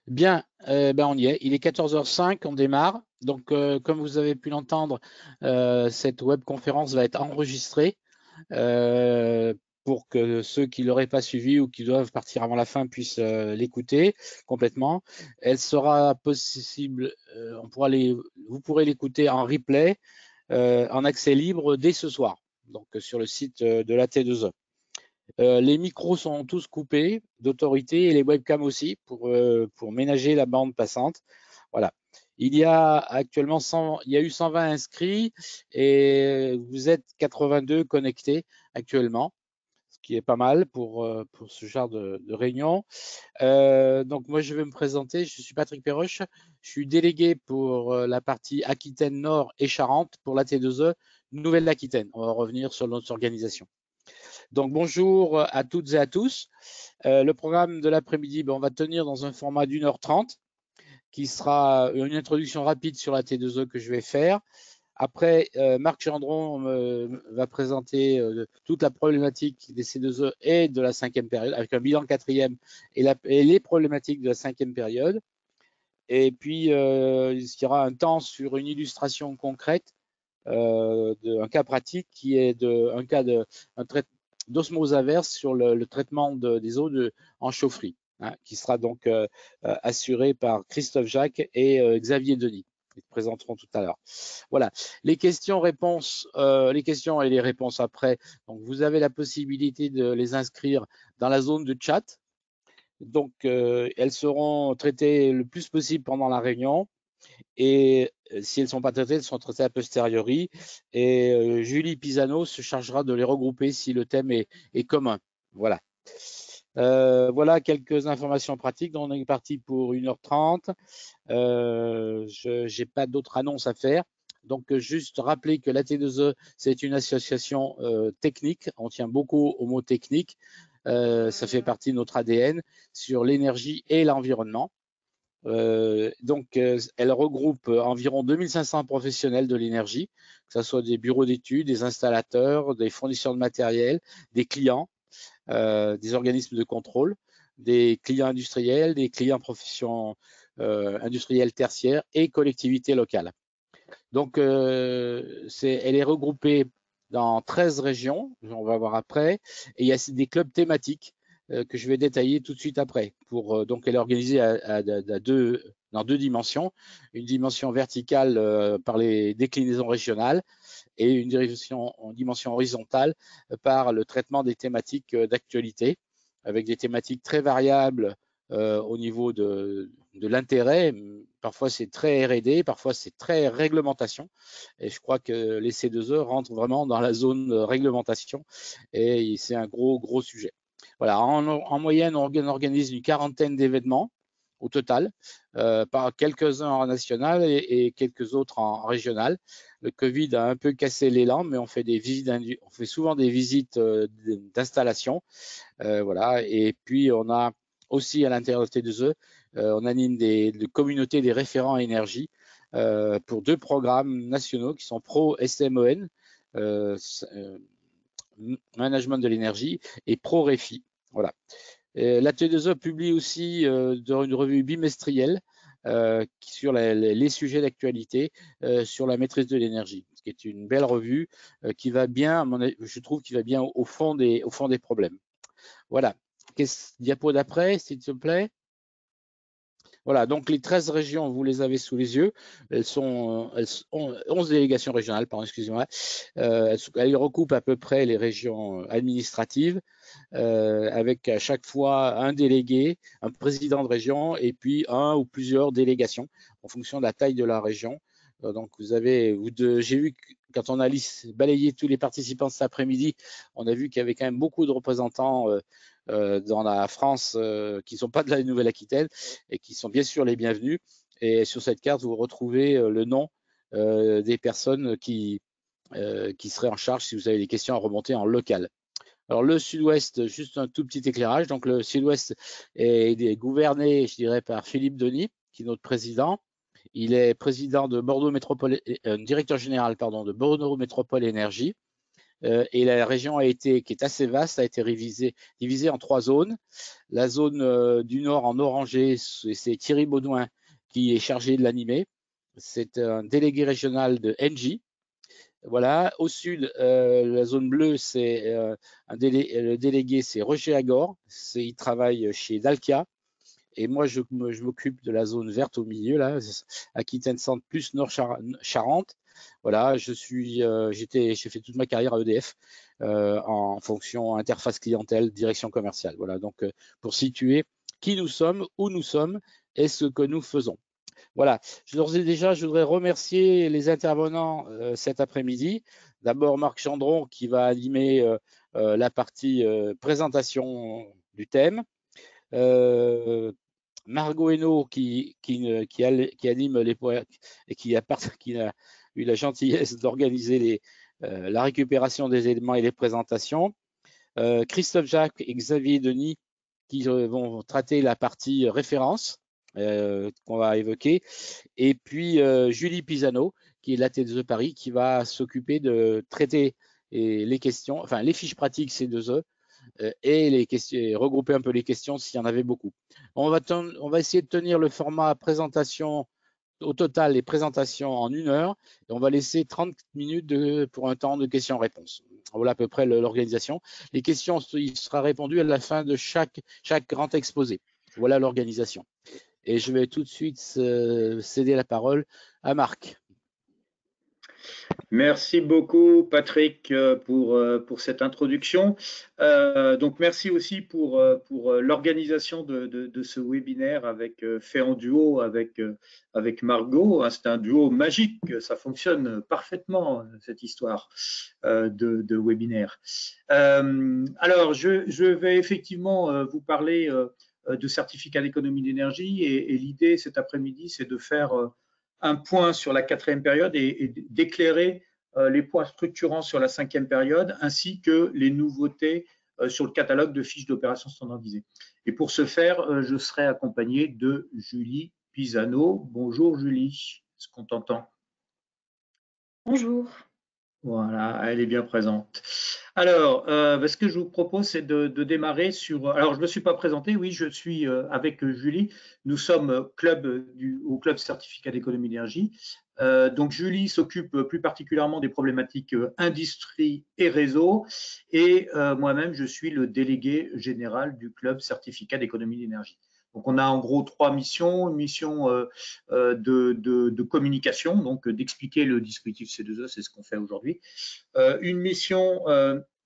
Bien, on y est. Il est 14h05, on démarre. Donc, comme vous avez pu l'entendre, cette webconférence va être enregistrée euh, pour que ceux qui ne l'auraient pas suivi ou qui doivent partir avant la fin puissent l'écouter complètement. Elle sera possible, vous pourrez l'écouter en replay, en accès libre dès ce soir, donc sur le site de la T2E. Les micros sont tous coupés d'autorité et les webcams aussi pour ménager la bande passante. Voilà. Il y a actuellement il y a eu 120 inscrits et vous êtes 82 connectés actuellement, ce qui est pas mal pour ce genre de réunion. Donc moi je vais me présenter, je suis Patrick Perroche, je suis délégué pour la partie Aquitaine Nord et Charente pour la T2E Nouvelle-Aquitaine. On va revenir sur notre organisation. Donc bonjour à toutes et à tous. Le programme de l'après-midi, on va tenir dans un format d'1h30 qui sera une introduction rapide sur la T2E que je vais faire. Après, Marc Gendron va présenter toute la problématique des C2E et de la cinquième période, avec un bilan quatrième et les problématiques de la cinquième période. Et puis, il y aura un temps sur une illustration concrète d'un cas pratique qui est un cas d'osmose inverse sur le traitement des eaux en chaufferie, hein, qui sera donc assuré par Christophe Jacques et Xavier Denis. Ils présenteront tout à l'heure. Voilà, les questions-réponses, les questions et les réponses après. Donc, vous avez la possibilité de les inscrire dans la zone de chat. Donc, elles seront traitées le plus possible pendant la réunion. Et si elles ne sont pas traitées, elles sont traitées a posteriori. Et Julie Pisano se chargera de les regrouper si le thème est commun. Voilà. Voilà quelques informations pratiques. On est parti pour 1h30. Je n'ai pas d'autres annonces à faire. Donc, juste rappeler que la T2E, c'est une association technique. On tient beaucoup au mot technique. Ça fait partie de notre ADN sur l'énergie et l'environnement. Elle regroupe environ 2500 professionnels de l'énergie, que ce soit des bureaux d'études, des installateurs, des fournisseurs de matériel, des clients, des organismes de contrôle, des clients industriels, des clients professions industrielles tertiaires et collectivités locales. Donc, elle est regroupée dans 13 régions, on va voir après, et il y a des clubs thématiques que je vais détailler tout de suite après. Donc, elle est organisée dans deux dimensions, une dimension verticale par les déclinaisons régionales et une dimension horizontale par le traitement des thématiques d'actualité, avec des thématiques très variables au niveau de l'intérêt. Parfois, c'est très R&D, parfois, c'est très réglementation. Et je crois que les C2E rentrent vraiment dans la zone réglementation et c'est un gros sujet. Voilà, en moyenne, on organise une quarantaine d'événements au total, par quelques-uns en national et quelques autres en régional. Le Covid a un peu cassé l'élan, mais on fait souvent des visites d'installation, voilà. Et puis on a aussi à l'intérieur de T2E, on anime des communautés des référents énergie pour deux programmes nationaux qui sont Pro SMEN, Management de l'énergie, et Pro REFI. Voilà. La T2E publie aussi dans une revue bimestrielle sur les sujets d'actualité sur la maîtrise de l'énergie, ce qui est une belle revue qui va bien, je trouve, qui va bien au fond des problèmes. Voilà. Diapo d'après, s'il te plaît. Voilà, donc les 13 régions, vous les avez sous les yeux. Elles ont 11 délégations régionales, pardon, excusez-moi. Elles recoupent à peu près les régions administratives, avec à chaque fois un délégué, un président de région et puis un ou plusieurs délégations en fonction de la taille de la région. Donc j'ai vu que quand on a balayé tous les participants cet après-midi, on a vu qu'il y avait quand même beaucoup de représentants dans la France qui ne sont pas de la Nouvelle-Aquitaine et qui sont bien sûr les bienvenus. Et sur cette carte, vous retrouvez le nom des personnes qui seraient en charge si vous avez des questions à remonter en local. Alors le sud-ouest, juste un tout petit éclairage. Donc le sud-ouest est gouverné, je dirais, par Philippe Denis, qui est notre président. Il est président de Bordeaux Métropole, directeur général, pardon, de Bordeaux Métropole Énergie. et la région qui est assez vaste, a été divisée en 3 zones. La zone du nord en orangé, c'est Thierry Baudouin qui est chargé de l'animer. C'est un délégué régional de Engie. Voilà. Au sud, la zone bleue, c'est le délégué, c'est Roger Agor. Il travaille chez Dalkia. Et moi, je m'occupe de la zone verte au milieu, là, Aquitaine Centre plus Nord Charente. Voilà, j'ai fait toute ma carrière à EDF en fonction interface clientèle, direction commerciale. Voilà, donc pour situer qui nous sommes, où nous sommes et ce que nous faisons. Voilà, je voudrais remercier les intervenants cet après-midi. D'abord Marc Gendron qui va animer la partie présentation du thème. Margot Hainaut qui anime les et qui a eu la gentillesse d'organiser la récupération des éléments et les présentations. Christophe Jacques et Xavier Denis qui vont traiter la partie référence qu'on va évoquer. Et puis Julie Pisano qui est de l'AT2E Paris qui va s'occuper de traiter les questions, enfin les fiches pratiques C2E et les questions, regrouper un peu les questions s'il y en avait beaucoup. On va essayer de tenir le format présentation, au total les présentations en 1 heure, et on va laisser 30 minutes pour un temps de questions-réponses. Voilà à peu près l'organisation. Les questions, il sera répondu à la fin de chaque grand exposé. Voilà l'organisation. Et je vais tout de suite céder la parole à Marc. Merci beaucoup, Patrick, pour cette introduction. Donc, merci aussi pour l'organisation de ce webinaire fait en duo avec Margot. C'est un duo magique, ça fonctionne parfaitement, cette histoire de webinaire. Alors, je vais effectivement vous parler de certificat d'économie d'énergie et l'idée cet après-midi, c'est de faire un point sur la 4e période et d'éclairer les points structurants sur la 5e période, ainsi que les nouveautés sur le catalogue de fiches d'opérations standardisées. Et pour ce faire, je serai accompagné de Julie Pisano. Bonjour Julie, est-ce qu'on t'entend? Bonjour. Voilà, elle est bien présente. Alors, ce que je vous propose, c'est de démarrer sur… Alors, je ne me suis pas présenté, oui, je suis avec Julie. Nous sommes au club certificat d'économie d'énergie. Donc, Julie s'occupe plus particulièrement des problématiques industrie et réseau. Et moi-même, je suis le délégué général du club certificat d'économie d'énergie. Donc, on a en gros 3 missions. Une mission de communication, donc d'expliquer le dispositif C2E, c'est ce qu'on fait aujourd'hui. Une mission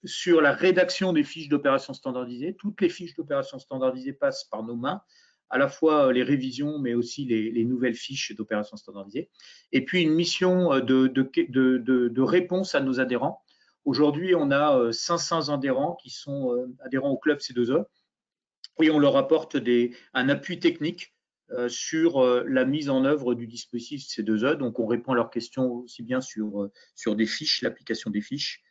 sur la rédaction des fiches d'opérations standardisées. Toutes les fiches d'opérations standardisées passent par nos mains, à la fois les révisions, mais aussi les nouvelles fiches d'opérations standardisées. Et puis une mission de réponse à nos adhérents. Aujourd'hui, on a 500 adhérents qui sont adhérents au club C2E. Et on leur apporte un appui technique sur la mise en œuvre du dispositif C2E. Donc, on répond à leurs questions aussi bien sur des fiches, l'application des fiches,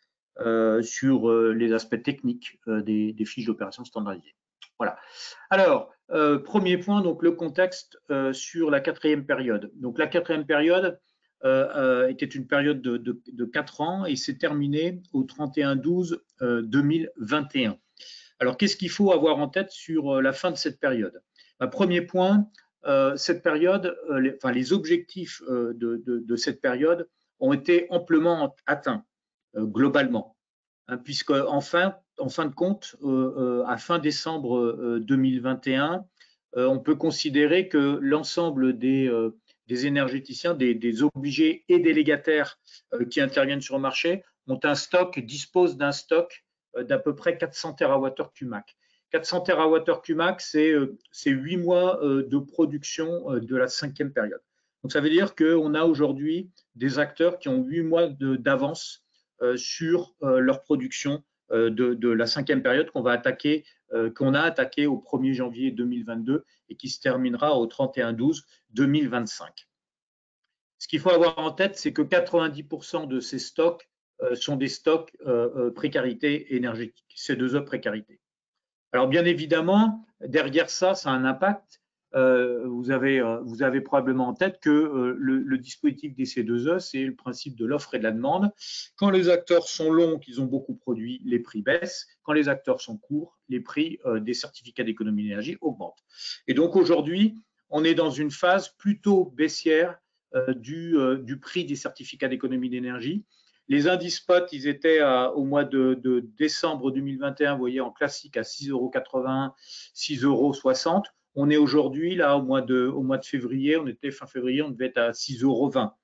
sur les aspects techniques des fiches d'opération standardisées. Voilà. Alors, premier point, donc le contexte sur la 4e période. Donc, la 4e période était une période de 4 ans et s'est terminée au 31/12/2021. Alors, qu'est-ce qu'il faut avoir en tête sur la fin de cette période? Premier point, cette période, les objectifs de cette période ont été amplement atteints globalement, puisque en fin de compte, à fin décembre 2021, on peut considérer que l'ensemble des énergéticiens, des obligés et délégataires qui interviennent sur le marché disposent d'un stock d'à peu près 400 TWh QMAC. 400 TWh QMAC, c'est 8 mois de production de la 5e période. Donc, ça veut dire qu'on a aujourd'hui des acteurs qui ont 8 mois d'avance sur leur production de la 5e période qu'on a attaqué au 1er janvier 2022 et qui se terminera au 31/12/2025. Ce qu'il faut avoir en tête, c'est que 90% de ces stocks sont des stocks précarité énergétique, C2E précarité. Alors bien évidemment, derrière ça, ça a un impact vous avez probablement en tête que le dispositif des C2E, c'est le principe de l'offre et de la demande. Quand les acteurs sont longs, qu'ils ont beaucoup produit, les prix baissent. Quand les acteurs sont courts, les prix des certificats d'économie d'énergie augmentent. Et donc aujourd'hui, on est dans une phase plutôt baissière du prix des certificats d'économie d'énergie. Les indices spot, ils étaient au mois de décembre 2021, vous voyez, en classique à 6,80 €, 6,60 €. On est aujourd'hui, là, au mois de février, on était fin février, on devait être à 6,20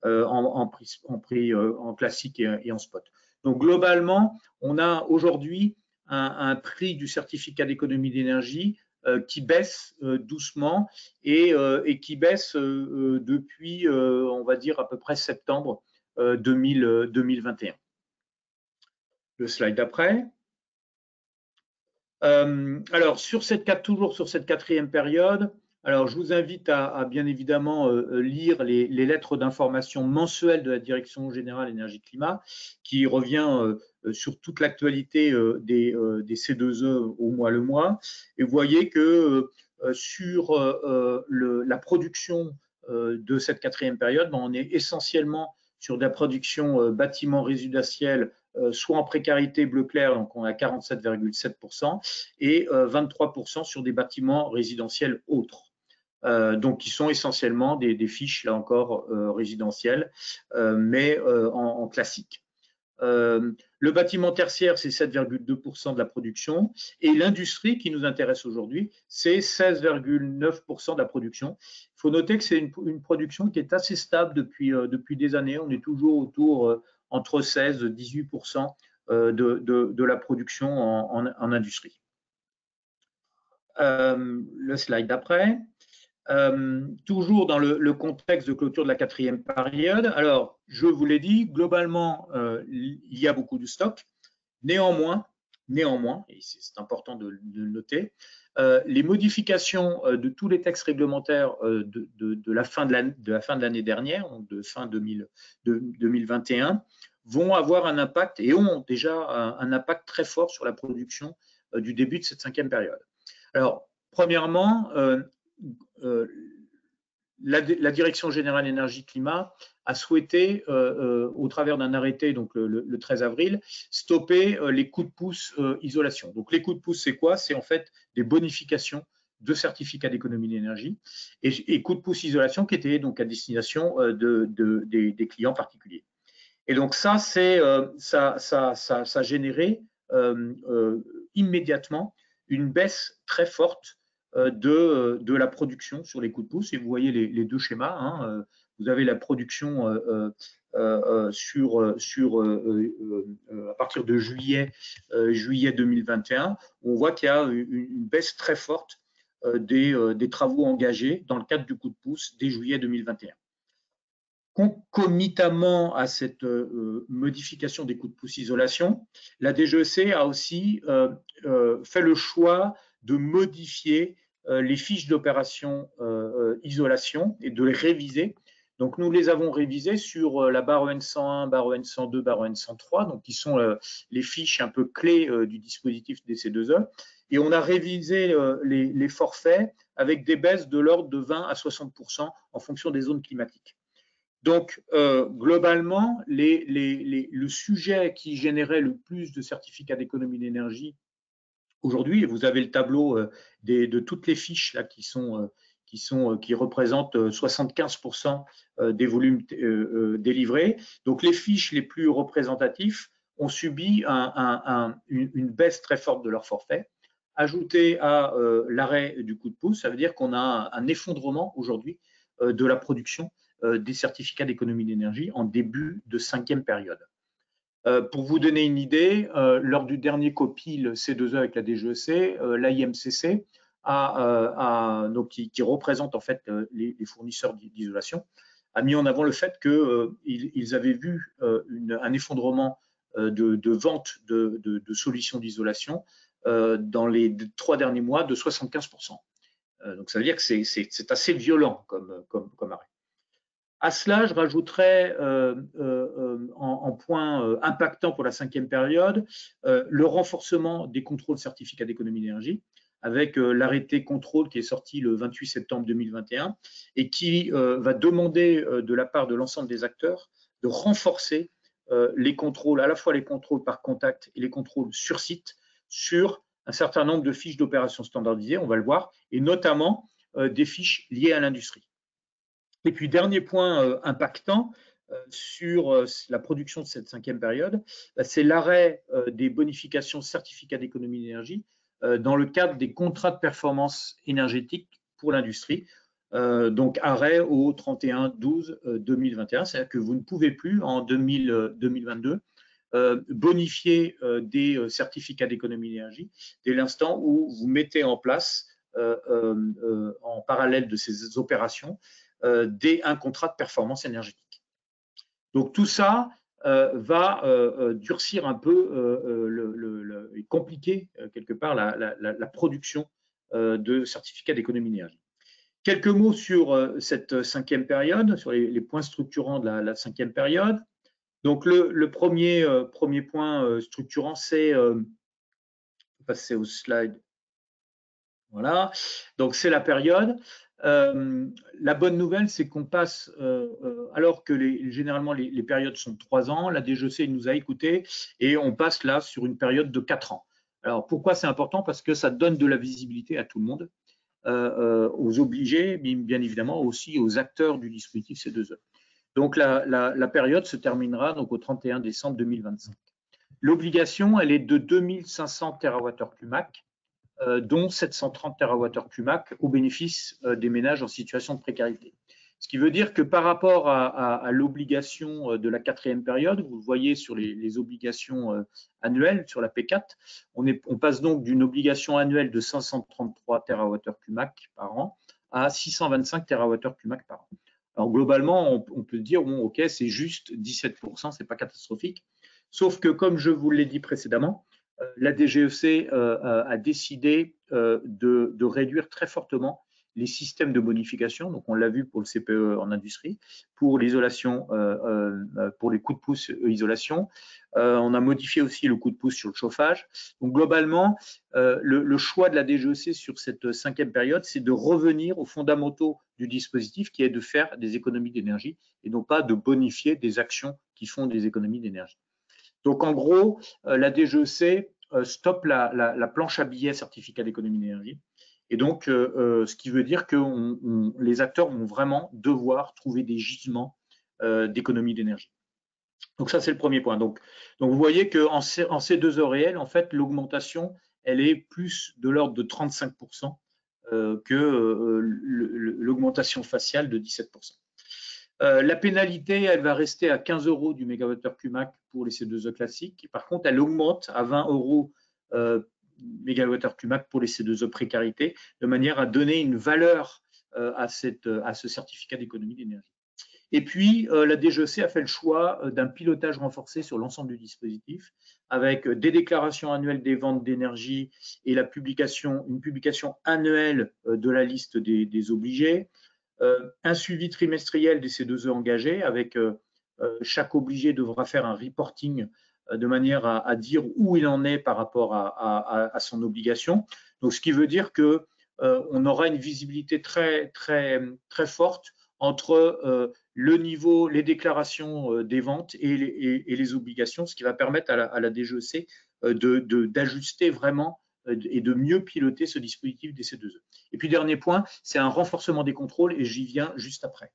€ en classique et en spot. Donc, globalement, on a aujourd'hui un prix du certificat d'économie d'énergie qui baisse doucement et qui baisse depuis, on va dire, à peu près septembre 2021. Le slide d'après. Alors, toujours sur cette quatrième période, alors je vous invite à bien évidemment lire les lettres d'information mensuelles de la Direction générale énergie-climat qui revient sur toute l'actualité des C2E au mois le mois. Et vous voyez que sur la production de cette quatrième période, on est essentiellement sur de la production bâtiment résidentiel, soit en précarité bleu clair, donc on a 47,7%, et 23% sur des bâtiments résidentiels autres. Donc qui sont essentiellement des fiches, là encore, résidentielles, mais en classique. Le bâtiment tertiaire, c'est 7,2% de la production, et l'industrie qui nous intéresse aujourd'hui, c'est 16,9% de la production. Il faut noter que c'est une production qui est assez stable depuis des années. On est toujours autour entre 16 et 18% de la production en industrie. Le slide d'après. Toujours dans le contexte de clôture de la quatrième période. Alors, je vous l'ai dit, globalement, il y a beaucoup de stocks. Néanmoins, et c'est important de le noter, les modifications de tous les textes réglementaires de la fin de l'année dernière, donc de fin 2021, vont avoir un impact et ont déjà un impact très fort sur la production du début de cette cinquième période. Alors, premièrement, la Direction générale énergie-climat a souhaité, au travers d'un arrêté, donc le 13 avril, stopper les coups de pouce isolation. Donc les coups de pouce, c'est quoi? C'est en fait des bonifications de certificats d'économie d'énergie et coups de pouce isolation qui étaient donc à destination des clients particuliers. Et donc ça, ça a généré immédiatement une baisse très forte de la production sur les coups de pouce. Et vous voyez les deux schémas. Hein. Vous avez la production à partir de juillet 2021. On voit qu'il y a une baisse très forte des travaux engagés dans le cadre du coup de pouce dès juillet 2021. Concomitamment à cette modification des coups de pouce isolation, la DGEC a aussi fait le choix de modifier les fiches d'opération isolation et de les réviser. Donc, nous les avons révisées sur la barre EN101, barre EN102, barre EN103, donc qui sont les fiches un peu clés du dispositif des C2E. Et on a révisé les forfaits avec des baisses de l'ordre de 20 à 60% en fonction des zones climatiques. Donc, globalement, le sujet qui générait le plus de certificats d'économie d'énergie aujourd'hui, vous avez le tableau de toutes les fiches là, qui représentent 75% des volumes délivrés. Donc, les fiches les plus représentatives ont subi une baisse très forte de leur forfait. Ajouté à l'arrêt du coup de pouce, ça veut dire qu'on a un effondrement aujourd'hui de la production des certificats d'économie d'énergie en début de cinquième période. Pour vous donner une idée, lors du dernier COPIL C2E avec la DGEC, l'AIMCC qui représente en fait les fournisseurs d'isolation, a mis en avant le fait qu'ils avaient vu un effondrement de vente de solutions d'isolation dans les 3 derniers mois de 75%. Donc ça veut dire que c'est assez violent comme arrêt. À cela, je rajouterais en point impactant pour la cinquième période le renforcement des contrôles certificats d'économie d'énergie. avec l'arrêté contrôle qui est sorti le 28 septembre 2021 et qui va demander de la part de l'ensemble des acteurs de renforcer les contrôles, à la fois les contrôles par contact et les contrôles sur site, sur un certain nombre de fiches d'opération standardisées, on va le voir, et notamment des fiches liées à l'industrie. Et puis, dernier point impactant sur la production de cette 5e période, c'est l'arrêt des bonifications certificats d'économie d'énergie dans le cadre des contrats de performance énergétique pour l'industrie. Donc, arrêt au 31/12/2021, c'est-à-dire que vous ne pouvez plus, en 2022, bonifier des certificats d'économie d'énergie dès l'instant où vous mettez en place, en parallèle de ces opérations, un contrat de performance énergétique. Donc tout ça va durcir un peu et compliquer quelque part la production de certificats d'économie d'énergie. Quelques mots sur cette 5e période, sur les points structurants de la 5e période. Donc le premier point structurant, c'est, passer au slide. Voilà, donc c'est la période. La bonne nouvelle, c'est qu'on passe, alors que généralement les périodes sont de 3 ans, la DGEC nous a écoutés et on passe là sur une période de 4 ans. Alors pourquoi c'est important? Parce que ça donne de la visibilité à tout le monde, aux obligés, mais bien évidemment aussi aux acteurs du dispositif C2E. Donc la période se terminera donc au 31 décembre 2025. L'obligation, elle est de 2500 TWh/MAC, dont 730 TWh/MAC au bénéfice des ménages en situation de précarité. Ce qui veut dire que par rapport à l'obligation de la 4e période, vous le voyez sur les obligations annuelles, sur la P4, on passe donc d'une obligation annuelle de 533 TWh/MAC par an à 625 TWh/MAC par an. Alors globalement, on peut dire, bon, ok, c'est juste 17%, c'est pas catastrophique. Sauf que, comme je vous l'ai dit précédemment, la DGEC a décidé de réduire très fortement les systèmes de bonification. Donc, on l'a vu pour le CPE en industrie, pour l'isolation, pour les coups de pouce isolation. On a modifié aussi le coup de pouce sur le chauffage. Donc, globalement, le choix de la DGEC sur cette 5e période, c'est de revenir aux fondamentaux du dispositif, qui est de faire des économies d'énergie et non pas de bonifier des actions qui font des économies d'énergie. Donc, en gros, la DGEC stoppe la planche à billets certificat d'économie d'énergie. Et donc, ce qui veut dire que les acteurs vont vraiment devoir trouver des gisements d'économie d'énergie. Donc, ça, c'est le premier point. Donc vous voyez qu'en C2E réel, en fait, l'augmentation, elle est plus de l'ordre de 35% que l'augmentation faciale de 17%. La pénalité, elle va rester à 15 € du mégawattheure/MAC pour les C2E classiques. Par contre, elle augmente à 20 € mégawattheure/MAC pour les C2E précarité, de manière à donner une valeur à ce certificat d'économie d'énergie. Et puis, la DGEC a fait le choix d'un pilotage renforcé sur l'ensemble du dispositif, avec des déclarations annuelles des ventes d'énergie et une publication annuelle de la liste des obligés, un suivi trimestriel de ces 2 E engagés, avec chaque obligé devra faire un reporting de manière à dire où il en est par rapport à son obligation. Donc, ce qui veut dire que on aura une visibilité très, très, très forte entre le niveau, les déclarations des ventes et les obligations, ce qui va permettre à la DGEC d'ajuster vraiment et de mieux piloter ce dispositif des C2E. Et puis, dernier point, c'est un renforcement des contrôles, et j'y viens juste après.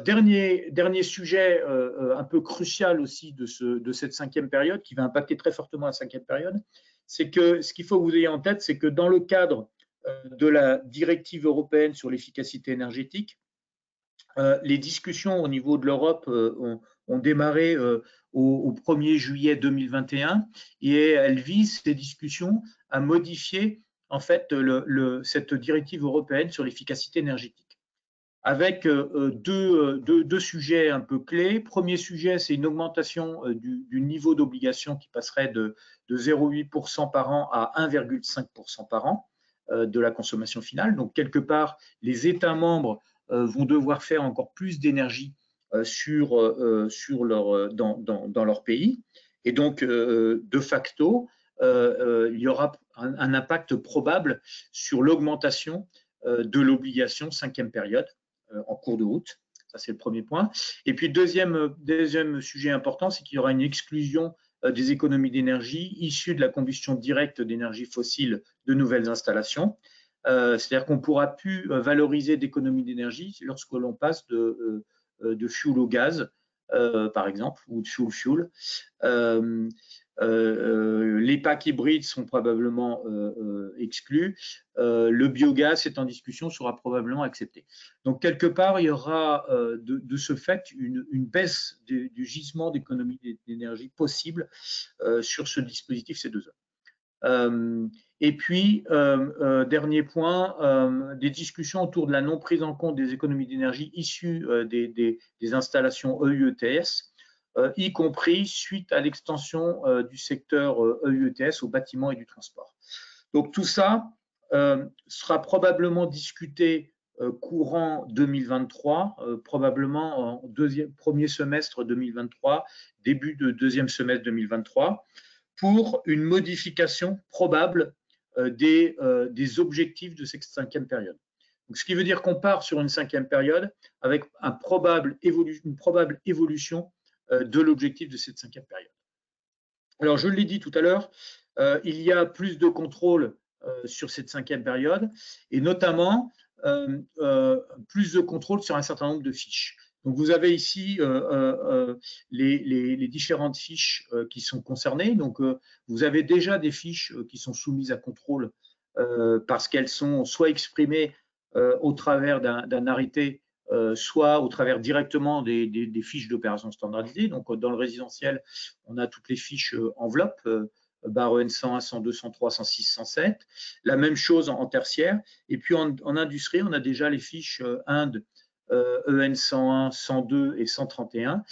Dernier sujet un peu crucial aussi de cette 5e période, qui va impacter très fortement la 5e période, c'est que ce qu'il faut que vous ayez en tête, c'est que dans le cadre de la directive européenne sur l'efficacité énergétique, les discussions au niveau de l'Europe ont démarré au 1er juillet 2021 et elles visent, ces discussions, à modifier en fait cette directive européenne sur l'efficacité énergétique, avec deux sujets un peu clés. Premier sujet, c'est une augmentation du niveau d'obligation qui passerait de 0,8% par an à 1,5% par an de la consommation finale. Donc, quelque part, les États membres vont devoir faire encore plus d'énergie dans leur pays. Et donc, de facto, il y aura un impact probable sur l'augmentation de l'obligation 5e période en cours de route. Ça, c'est le premier point. Et puis, deuxième sujet important, c'est qu'il y aura une exclusion des économies d'énergie issues de la combustion directe d'énergie fossile de nouvelles installations. C'est-à-dire qu'on ne pourra plus valoriser d'économies d'énergie lorsque l'on passe de fuel au gaz, par exemple, ou de fuel-fuel. Les packs hybrides sont probablement exclus. Le biogaz est en discussion, sera probablement accepté. Donc, quelque part, il y aura de ce fait une baisse du gisement d'économie d'énergie possible sur ce dispositif C2E. Et puis, dernier point, des discussions autour de la non prise en compte des économies d'énergie issues des installations EUETS, y compris suite à l'extension du secteur EUETS au bâtiment et du transport. Donc tout ça sera probablement discuté courant 2023, probablement en premier semestre 2023, début de deuxième semestre 2023, pour une modification probable des objectifs de cette 5e période. Donc, ce qui veut dire qu'on part sur une 5e période avec une probable évolution de l'objectif de cette 5e période. Alors, je l'ai dit tout à l'heure, il y a plus de contrôle sur cette 5e période et notamment plus de contrôle sur un certain nombre de fiches. Donc, vous avez ici les différentes fiches qui sont concernées. Donc, vous avez déjà des fiches qui sont soumises à contrôle parce qu'elles sont soit exprimées au travers d'un arrêté, soit au travers directement des fiches d'opération standardisées. Donc, dans le résidentiel, on a toutes les fiches enveloppes, barre EN 101, 102, 103, 106, 107. La même chose en tertiaire. Et puis, en industrie, on a déjà les fiches Inde, EN 101, 102 et 131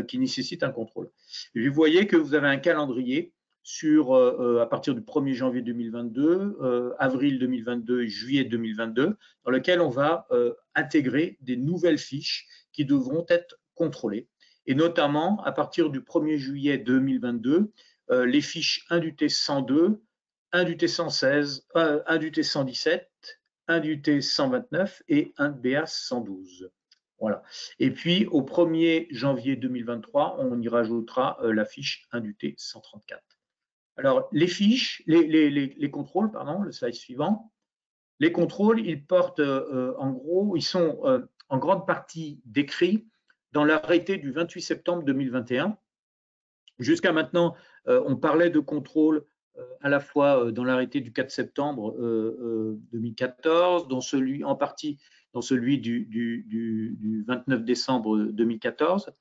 qui nécessitent un contrôle. Et vous voyez que vous avez un calendrier sur, à partir du 1er janvier 2022, avril 2022 et juillet 2022, dans lequel on va intégrer des nouvelles fiches qui devront être contrôlées. Et notamment, à partir du 1er juillet 2022, les fiches 1 du T102, 1 du T116, 1 du T117, 1 du T129 et 1 de BA 112. Voilà. Et puis, au 1er janvier 2023, on y rajoutera la fiche 1 du T134. Alors, les fiches, les contrôles, pardon, le slide suivant. Les contrôles, ils portent, en gros, ils sont en grande partie décrits dans l'arrêté du 28 septembre 2021. Jusqu'à maintenant, on parlait de contrôle à la fois dans l'arrêté du 4 septembre 2014, en partie dans celui du 29 décembre 2014.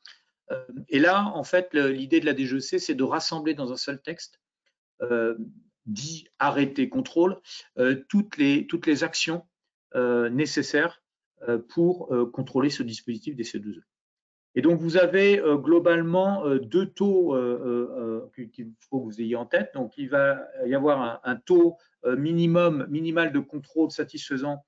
Et là, en fait, l'idée de la DGEC, c'est de rassembler dans un seul texte, dit arrêté contrôle, toutes les actions nécessaires pour contrôler ce dispositif des C2E. Et donc, vous avez globalement deux taux qu'il faut que vous ayez en tête. Donc, il va y avoir un taux minimal de contrôle satisfaisant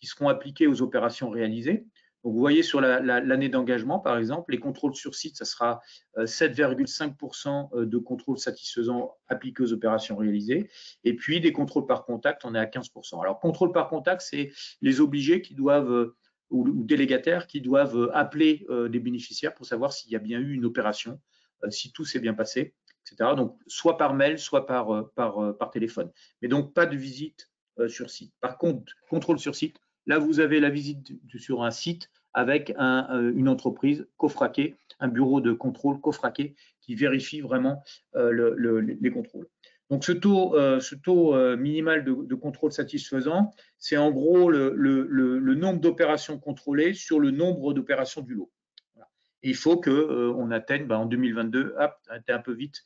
qui seront appliqués aux opérations réalisées. Donc, vous voyez sur l'année d'engagement, par exemple, les contrôles sur site, ça sera 7,5% de contrôle satisfaisant appliqués aux opérations réalisées. Et puis, des contrôles par contact, on est à 15%. Alors, contrôle par contact, c'est les obligés qui doivent ou délégataires qui doivent appeler des bénéficiaires pour savoir s'il y a bien eu une opération, si tout s'est bien passé, etc. Donc, soit par mail, soit par téléphone. Mais donc, pas de visite sur site. Par contre, contrôle sur site, là, vous avez la visite sur un site avec une entreprise cofraquée, un bureau de contrôle cofraqué qui vérifie vraiment les contrôles. Donc, ce taux minimal de contrôle satisfaisant, c'est en gros le nombre d'opérations contrôlées sur le nombre d'opérations du lot. Voilà. Et il faut qu'on atteigne, en 2022, hop, ça a été un peu vite,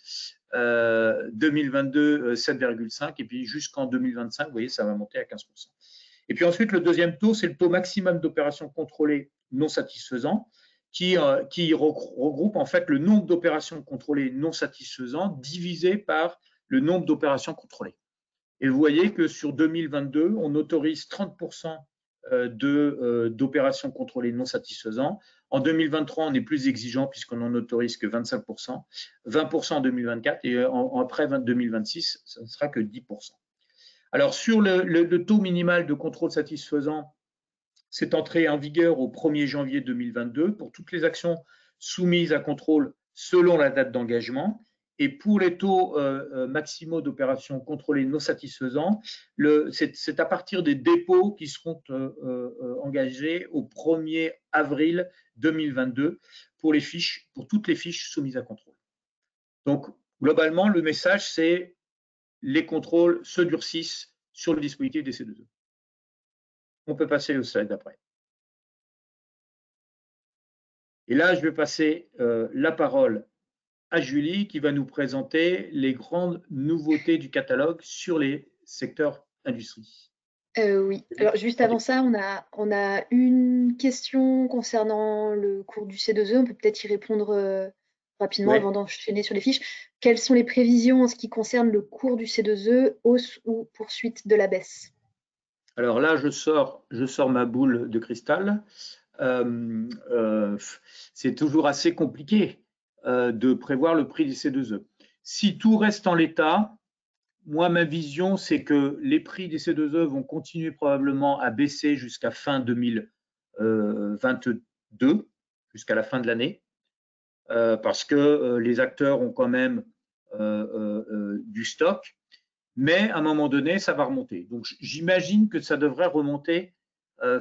2022, 7,5, et puis jusqu'en 2025, vous voyez, ça va monter à 15%. Et puis ensuite, le deuxième taux, c'est le taux maximum d'opérations contrôlées non satisfaisant, qui regroupe en fait le nombre d'opérations contrôlées non satisfaisant divisé par le nombre d'opérations contrôlées. Et vous voyez que sur 2022, on autorise 30% d'opérations contrôlées non satisfaisants. En 2023, on est plus exigeant puisqu'on n'en autorise que 25%, 20% en 2024 et après 2026, ça ne sera que 10%. Alors, sur le taux minimal de contrôle satisfaisant, c'est entré en vigueur au 1er janvier 2022 pour toutes les actions soumises à contrôle selon la date d'engagement. Et pour les taux maximaux d'opérations contrôlées non satisfaisants, c'est à partir des dépôts qui seront engagés au 1er avril 2022 pour toutes les fiches soumises à contrôle. Donc, globalement, le message, c'est les contrôles se durcissent sur le dispositif des C2E. On peut passer au slide d'après. Et là, je vais passer la parole à Julie qui va nous présenter les grandes nouveautés du catalogue sur les secteurs industrie. Oui, alors juste avant ça, on a une question concernant le cours du C2E. On peut peut-être y répondre rapidement avant d'enchaîner sur les fiches. Quelles sont les prévisions en ce qui concerne le cours du C2E, hausse ou poursuite de la baisse? Alors là, je sors ma boule de cristal. C'est toujours assez compliqué de prévoir le prix des C2E. Si tout reste en l'état, moi, ma vision, c'est que les prix des C2E vont continuer probablement à baisser jusqu'à fin 2022, jusqu'à la fin de l'année, parce que les acteurs ont quand même du stock, mais à un moment donné, ça va remonter. Donc, j'imagine que ça devrait remonter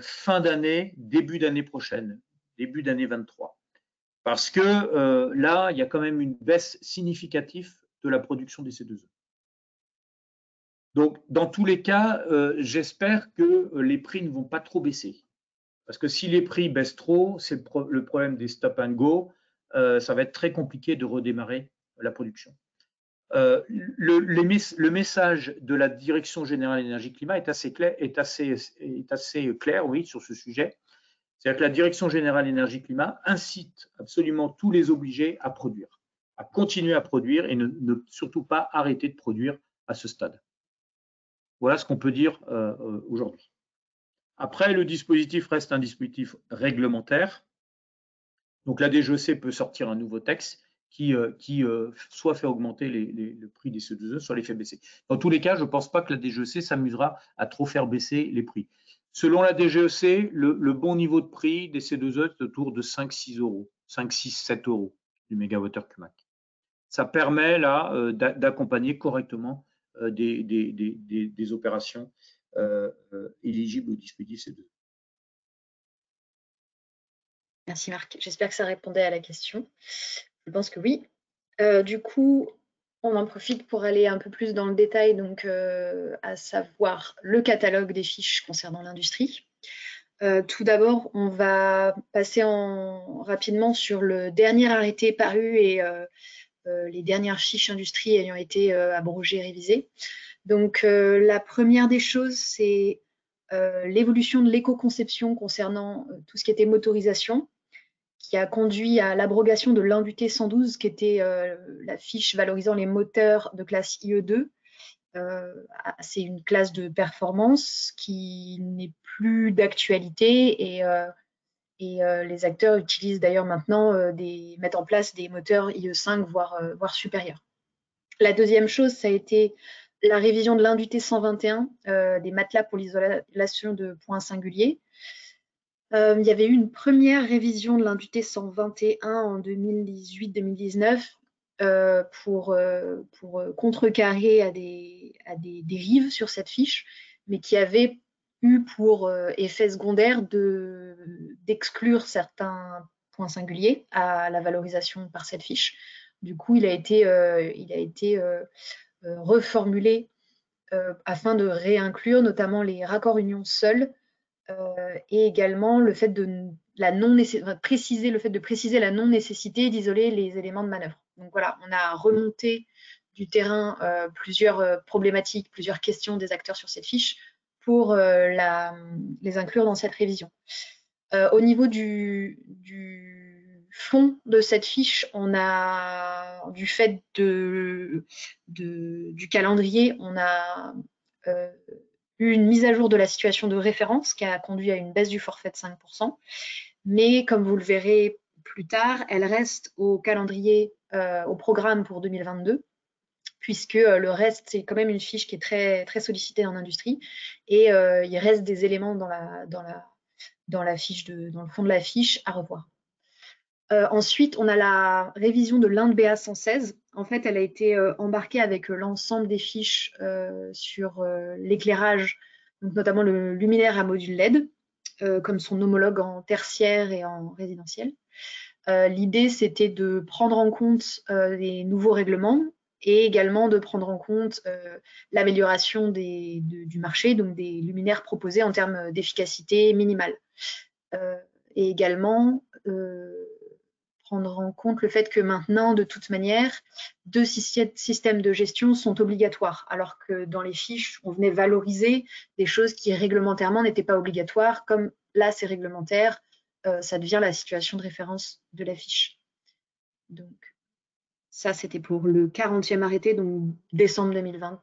fin d'année, début d'année prochaine, début d'année 23. Parce que là, il y a quand même une baisse significative de la production des C2E. Donc, dans tous les cas, j'espère que les prix ne vont pas trop baisser. Parce que si les prix baissent trop, c'est le problème des stop and go, ça va être très compliqué de redémarrer la production. Le message de la Direction générale énergie-climat est assez clair, oui, sur ce sujet. C'est-à-dire que la Direction générale énergie-climat incite absolument tous les obligés à produire, à continuer à produire et ne surtout pas arrêter de produire à ce stade. Voilà ce qu'on peut dire aujourd'hui. Après, le dispositif reste un dispositif réglementaire. Donc la DGEC peut sortir un nouveau texte qui soit fait augmenter le prix des C2E, soit les fait baisser. Dans tous les cas, je ne pense pas que la DGEC s'amusera à trop faire baisser les prix. Selon la DGEC, le bon niveau de prix des C2E est autour de 5-6 euros, 5-6-7 euros du mégawattheure Cumac. Ça permet là d'accompagner correctement des opérations éligibles au dispositif C2E. Merci Marc. J'espère que ça répondait à la question. Je pense que oui. Du coup, on en profite pour aller un peu plus dans le détail, donc à savoir le catalogue des fiches concernant l'industrie. Tout d'abord, on va passer rapidement sur le dernier arrêté paru et les dernières fiches industrie ayant été abrogées et révisées. Donc, la première des choses, c'est l'évolution de l'éco-conception concernant tout ce qui était motorisation, qui a conduit à l'abrogation de l'INDUT 112, qui était la fiche valorisant les moteurs de classe IE2. C'est une classe de performance qui n'est plus d'actualité et les acteurs utilisent d'ailleurs maintenant mettent en place des moteurs IE5, voire supérieurs. La deuxième chose, ça a été la révision de l'INDUT 121, des matelas pour l'isolation de points singuliers. Il y avait eu une première révision de l'INDUT 121 en 2018-2019 pour contrecarrer à des dérives sur cette fiche, mais qui avait eu pour effet secondaire d'exclure certains points singuliers à la valorisation par cette fiche. Du coup, il a été reformulé afin de réinclure notamment les raccords union seuls et également le fait de préciser la non-nécessité d'isoler les éléments de manœuvre. Donc voilà, on a remonté du terrain plusieurs problématiques, plusieurs questions des acteurs sur cette fiche pour les inclure dans cette révision. Au niveau du fond de cette fiche, on a, du fait du calendrier, on a eu une mise à jour de la situation de référence qui a conduit à une baisse du forfait de 5%. Mais comme vous le verrez plus tard, elle reste au calendrier, au programme pour 2022, puisque le reste, c'est quand même une fiche qui est très, très sollicitée en industrie. Et il reste des éléments dans le fond de la fiche à revoir. Ensuite, on a la révision de l'Inde BA 116. En fait, elle a été embarquée avec l'ensemble des fiches sur l'éclairage, notamment le luminaire à module LED, comme son homologue en tertiaire et en résidentiel. L'idée, c'était de prendre en compte les nouveaux règlements et également de prendre en compte l'amélioration du marché, donc des luminaires proposés en termes d'efficacité minimale. Et également prendre en compte le fait que maintenant, de toute manière, 2 systèmes de gestion sont obligatoires, alors que dans les fiches, on venait valoriser des choses qui réglementairement n'étaient pas obligatoires, comme là, c'est réglementaire, ça devient la situation de référence de la fiche. Donc, ça, c'était pour le 40e arrêté, donc décembre 2020.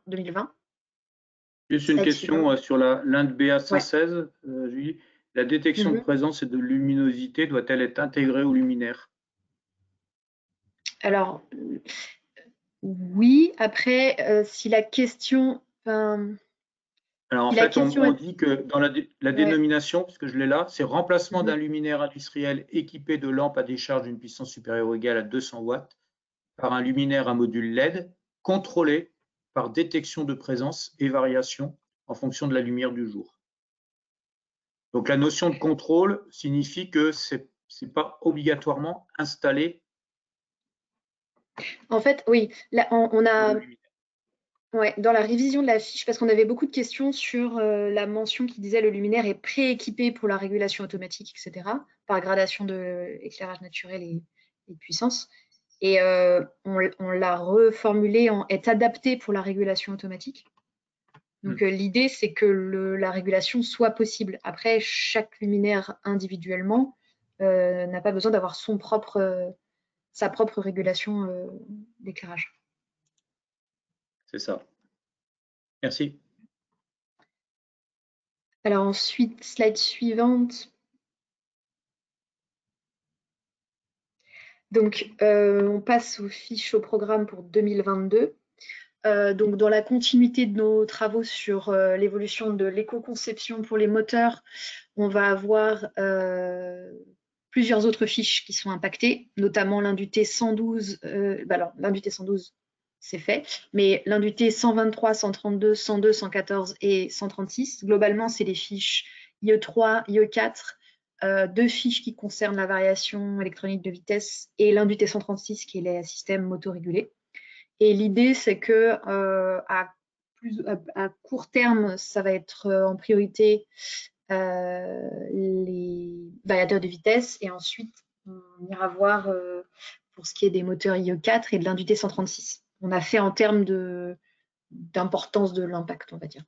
Juste une question sur l'Inde BA 116, Julie. La détection de présence et de luminosité doit-elle être intégrée au luminaire? Alors, oui. Après, si la question... Alors en fait, on dit que dans la dénomination, parce que je l'ai là, c'est remplacement d'un luminaire industriel équipé de lampes à décharge d'une puissance supérieure ou égale à 200 watts par un luminaire à module LED contrôlé par détection de présence et variation en fonction de la lumière du jour. Donc la notion de contrôle signifie que c'est pas obligatoirement installé. En fait, oui, là, on a... Ouais, dans la révision de la fiche, parce qu'on avait beaucoup de questions sur la mention qui disait le luminaire est prééquipé pour la régulation automatique, etc., par gradation de éclairage naturel et de puissance. Et on l'a reformulé en est adapté pour la régulation automatique. Donc l'idée, c'est que la régulation soit possible. Après, chaque luminaire individuellement n'a pas besoin d'avoir sa propre régulation d'éclairage. C'est ça. Merci. Alors ensuite, slide suivante. Donc, on passe aux fiches au programme pour 2022. Donc, dans la continuité de nos travaux sur l'évolution de l'éco-conception pour les moteurs, on va avoir plusieurs autres fiches qui sont impactées, notamment l'INDUT 112. Alors, l'INDUT 112, c'est fait, mais l'INDUT 123, 132, 102, 114 et 136. Globalement, c'est les fiches IE3, IE4, 2 fiches qui concernent la variation électronique de vitesse et l'INDUT 136 qui est les systèmes motorégulés. Et l'idée, c'est que à court terme, ça va être en priorité les variateurs de vitesse, et ensuite on ira voir pour ce qui est des moteurs IE4 et de l'INDUT 136. On a fait en termes d'importance de l'impact, on va dire.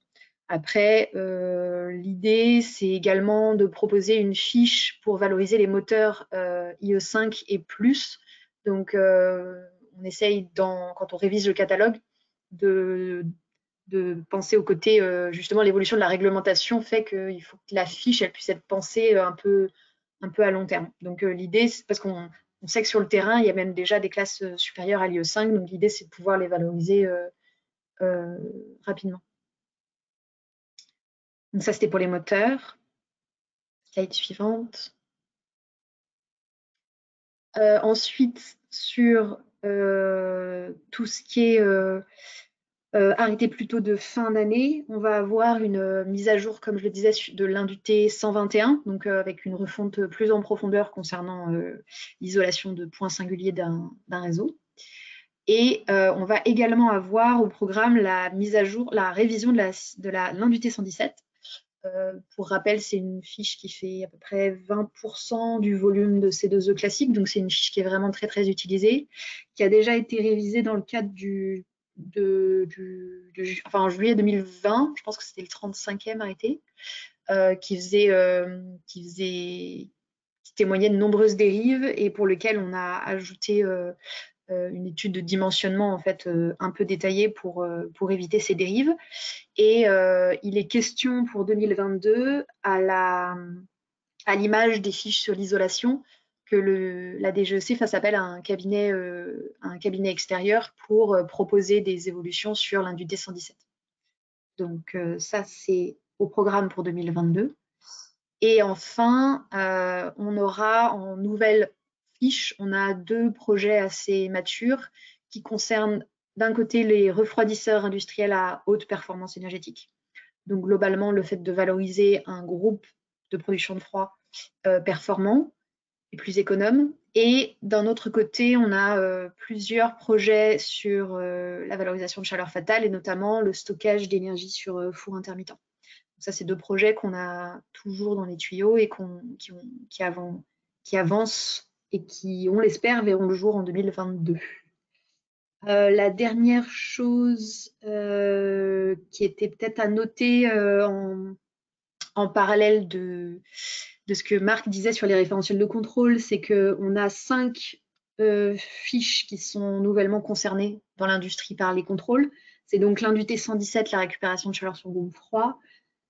Après, l'idée, c'est également de proposer une fiche pour valoriser les moteurs IE5 et plus. Donc, on essaye, quand on révise le catalogue, de penser au côté, justement, l'évolution de la réglementation fait qu'il faut que la fiche, elle puisse être pensée un peu à long terme. Donc, l'idée, c'est parce qu'on sait que sur le terrain, il y a même déjà des classes supérieures à l'IE5. Donc, l'idée, c'est de pouvoir les valoriser rapidement. Donc ça, c'était pour les moteurs. Slide suivante. Ensuite, sur tout ce qui est arrêté plutôt de fin d'année, on va avoir une mise à jour, comme je le disais, de l'INDUT 121, donc avec une refonte plus en profondeur concernant l'isolation de points singuliers d'un réseau. Et on va également avoir au programme la mise à jour, la révision de l'INDUT 117. Pour rappel, c'est une fiche qui fait à peu près 20% du volume de C2E classique, donc c'est une fiche qui est vraiment très très utilisée, qui a déjà été révisée dans le cadre en juillet 2020, je pense que c'était le 35e arrêté, qui témoignait de nombreuses dérives et pour lequel on a ajouté une étude de dimensionnement en fait un peu détaillée pour éviter ces dérives. Et il est question pour 2022, à l'image des fiches sur l'isolation, que la DGEC fasse appel à un cabinet extérieur pour proposer des évolutions sur l'Indu D117. Donc ça, c'est au programme pour 2022. Et enfin, on aura en nouvelle fiche, on a 2 projets assez matures qui concernent d'un côté les refroidisseurs industriels à haute performance énergétique. Donc globalement, le fait de valoriser un groupe de production de froid performant et plus économe. Et d'un autre côté, on a plusieurs projets sur la valorisation de chaleur fatale et notamment le stockage d'énergie sur four intermittent. Ça, c'est 2 projets qu'on a toujours dans les tuyaux et qui avancent et qui, on l'espère, verront le jour en 2022. La dernière chose qui était peut-être à noter en parallèle de ce que Marc disait sur les référentiels de contrôle, c'est qu'on a 5 fiches qui sont nouvellement concernées dans l'industrie par les contrôles. C'est donc l'Indu T117, la récupération de chaleur sur groupe froid,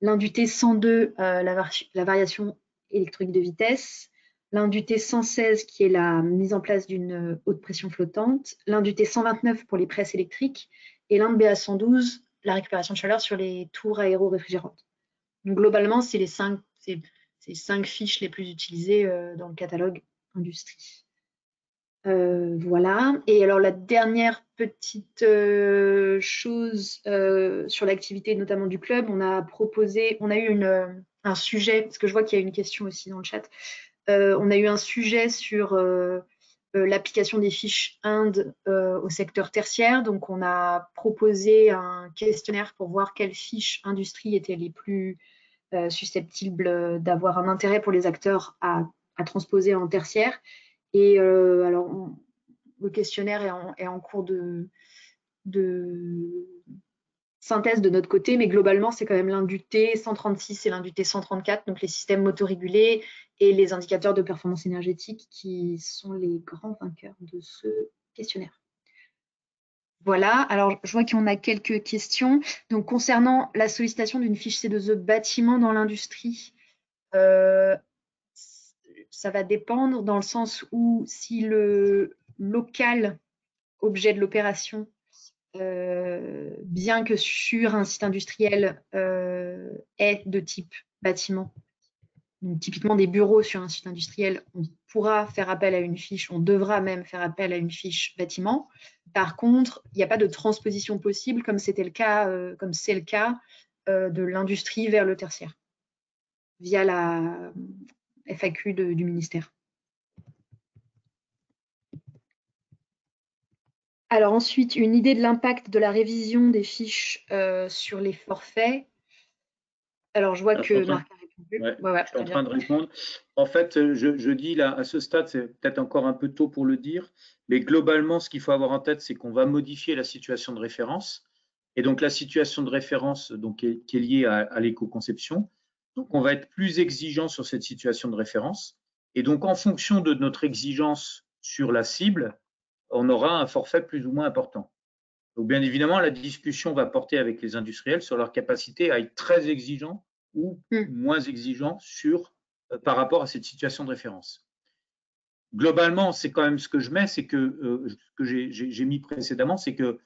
l'Indu T102, la variation électrique de vitesse, l'Indu T116 qui est la mise en place d'une haute pression flottante, l'Indu T129 pour les presses électriques et l'Indu BA112, la récupération de chaleur sur les tours aéro-réfrigérantes. Donc globalement, c'est ces 5 fiches les plus utilisées dans le catalogue industrie. Voilà. Et alors la dernière petite chose sur l'activité notamment du club, on a eu un sujet, parce que je vois qu'il y a une question aussi dans le chat, on a eu un sujet sur l'application des fiches Inde au secteur tertiaire. Donc on a proposé un questionnaire pour voir quelles fiches industrie étaient les plus susceptibles d'avoir un intérêt pour les acteurs à transposer en tertiaire. Et alors, le questionnaire est en cours de synthèse de notre côté, mais globalement, c'est quand même l'Indu T136 et l'Indu T134, donc les systèmes motorégulés et les indicateurs de performance énergétique qui sont les grands vainqueurs de ce questionnaire. Voilà, alors je vois qu'on a quelques questions. Donc, concernant la sollicitation d'une fiche C2E bâtiment dans l'industrie, ça va dépendre dans le sens où si le local objet de l'opération, bien que sur un site industriel, est de type bâtiment, donc typiquement des bureaux sur un site industriel, on pourra faire appel à une fiche, on devra même faire appel à une fiche bâtiment. Par contre, il n'y a pas de transposition possible comme c'est le cas de l'industrie vers le tertiaire, via la FAQ du ministère. Alors ensuite, une idée de l'impact de la révision des fiches sur les forfaits. Alors je vois que Marc a répondu. Je suis en train de répondre. En fait, je dis là, à ce stade, c'est peut-être encore un peu tôt pour le dire, mais globalement, ce qu'il faut avoir en tête, c'est qu'on va modifier la situation de référence. Et donc la situation de référence donc, qui est liée à l'éco-conception. Donc on va être plus exigeant sur cette situation de référence. Et donc en fonction de notre exigence sur la cible, on aura un forfait plus ou moins important. Donc, bien évidemment, la discussion va porter avec les industriels sur leur capacité à être très exigeants ou moins exigeants par rapport à cette situation de référence. Globalement, c'est quand même ce que je mets, c'est que ce que j'ai mis précédemment, c'est que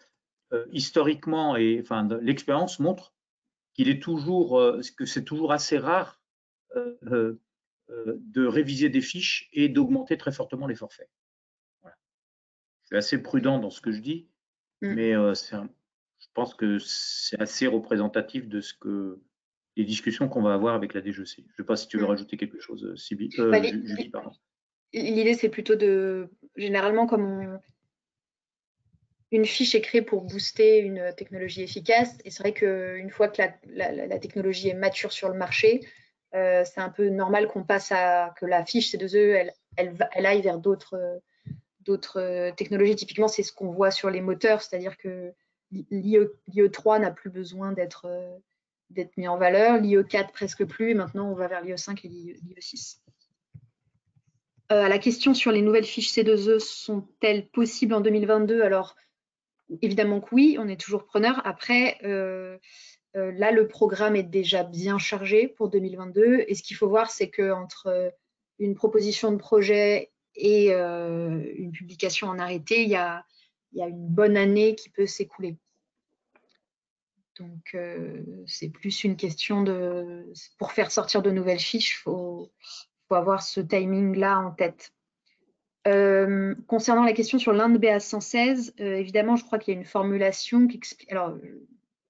historiquement, l'expérience montre qu'il est que c'est toujours assez rare de réviser des fiches et d'augmenter très fortement les forfaits. Voilà. Je suis assez prudent dans ce que je dis, mais je pense que c'est assez représentatif de les discussions qu'on va avoir avec la DGEC. Je ne sais pas si tu veux rajouter quelque chose, Julie, pardon. L'idée, c'est plutôt généralement, comme une fiche est créée pour booster une technologie efficace, et c'est vrai qu'une fois que la technologie est mature sur le marché, c'est un peu normal qu'on passe que la fiche C2E, elle aille vers d'autres technologies. Typiquement, c'est ce qu'on voit sur les moteurs, c'est-à-dire que l'IE3 n'a plus besoin d'être mis en valeur, l'IE4 presque plus, et maintenant on va vers l'IE5 et l'IE6. À la question sur les nouvelles fiches C2E sont-elles possibles en 2022? Alors, évidemment que oui, on est toujours preneur. Après, là, le programme est déjà bien chargé pour 2022. Et ce qu'il faut voir, c'est qu'entre une proposition de projet et une publication en arrêté, il y a une bonne année qui peut s'écouler. Donc, c'est plus une question de… Pour faire sortir de nouvelles fiches, il faut avoir ce timing-là en tête. Concernant la question sur l'Inde BA116, évidemment, je crois qu'il y a une formulation qui explique… Alors,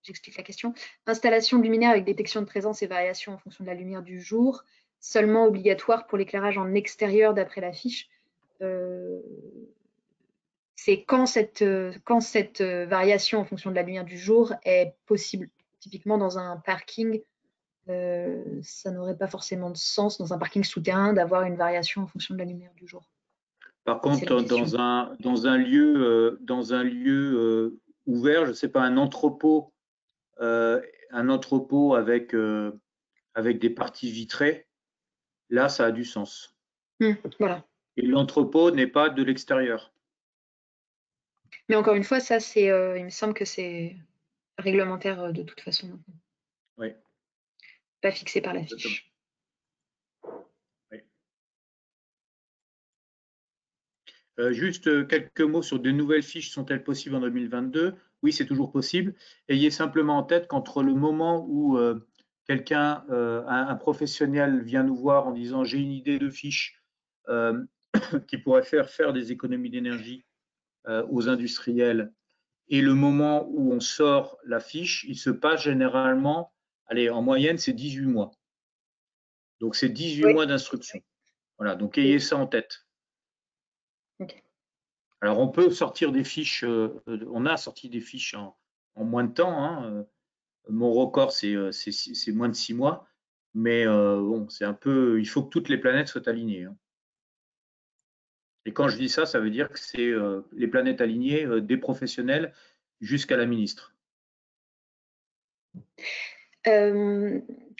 j'explique la question. Installation de luminaire avec détection de présence et variation en fonction de la lumière du jour, seulement obligatoire pour l'éclairage en extérieur d'après la fiche. C'est quand cette variation en fonction de la lumière du jour est possible. Typiquement, dans un parking, ça n'aurait pas forcément de sens, dans un parking souterrain, d'avoir une variation en fonction de la lumière du jour. Par contre, dans un lieu ouvert, je ne sais pas, un entrepôt avec des parties vitrées, là, ça a du sens. Voilà. Et l'entrepôt n'est pas de l'extérieur. Mais encore une fois, ça, il me semble que c'est réglementaire de toute façon. Oui. Pas fixé par la fiche. Oui. Juste quelques mots sur de nouvelles fiches. Sont-elles possibles en 2022? Oui, c'est toujours possible. Ayez simplement en tête qu'entre le moment où quelqu'un, un professionnel vient nous voir en disant j'ai une idée de fiche qui pourrait faire des économies d'énergie aux industriels, et le moment où on sort la fiche, il se passe généralement, allez, en moyenne, c'est 18 mois. Donc, c'est 18 mois d'instruction. Voilà, donc ayez ça en tête. Okay. Alors, on peut sortir des fiches, on a sorti des fiches en moins de temps. Hein. Mon record, c'est moins de 6 mois. Mais bon, c'est un peu, il faut que toutes les planètes soient alignées. Hein. Et quand je dis ça, ça veut dire que c'est les planètes alignées des professionnels jusqu'à la ministre.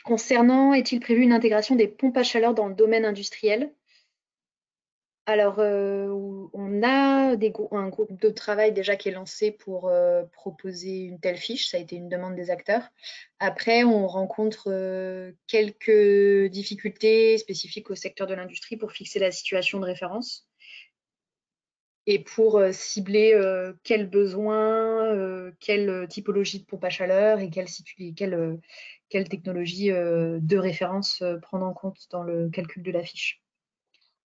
Concernant, est-il prévu une intégration des pompes à chaleur dans le domaine industriel? Alors, on a un groupe de travail déjà qui est lancé pour proposer une telle fiche. Ça a été une demande des acteurs. Après, on rencontre quelques difficultés spécifiques au secteur de l'industrie pour fixer la situation de référence et pour cibler quels besoins, quelle typologie de pompe à chaleur et quelle technologie de référence prendre en compte dans le calcul de la fiche.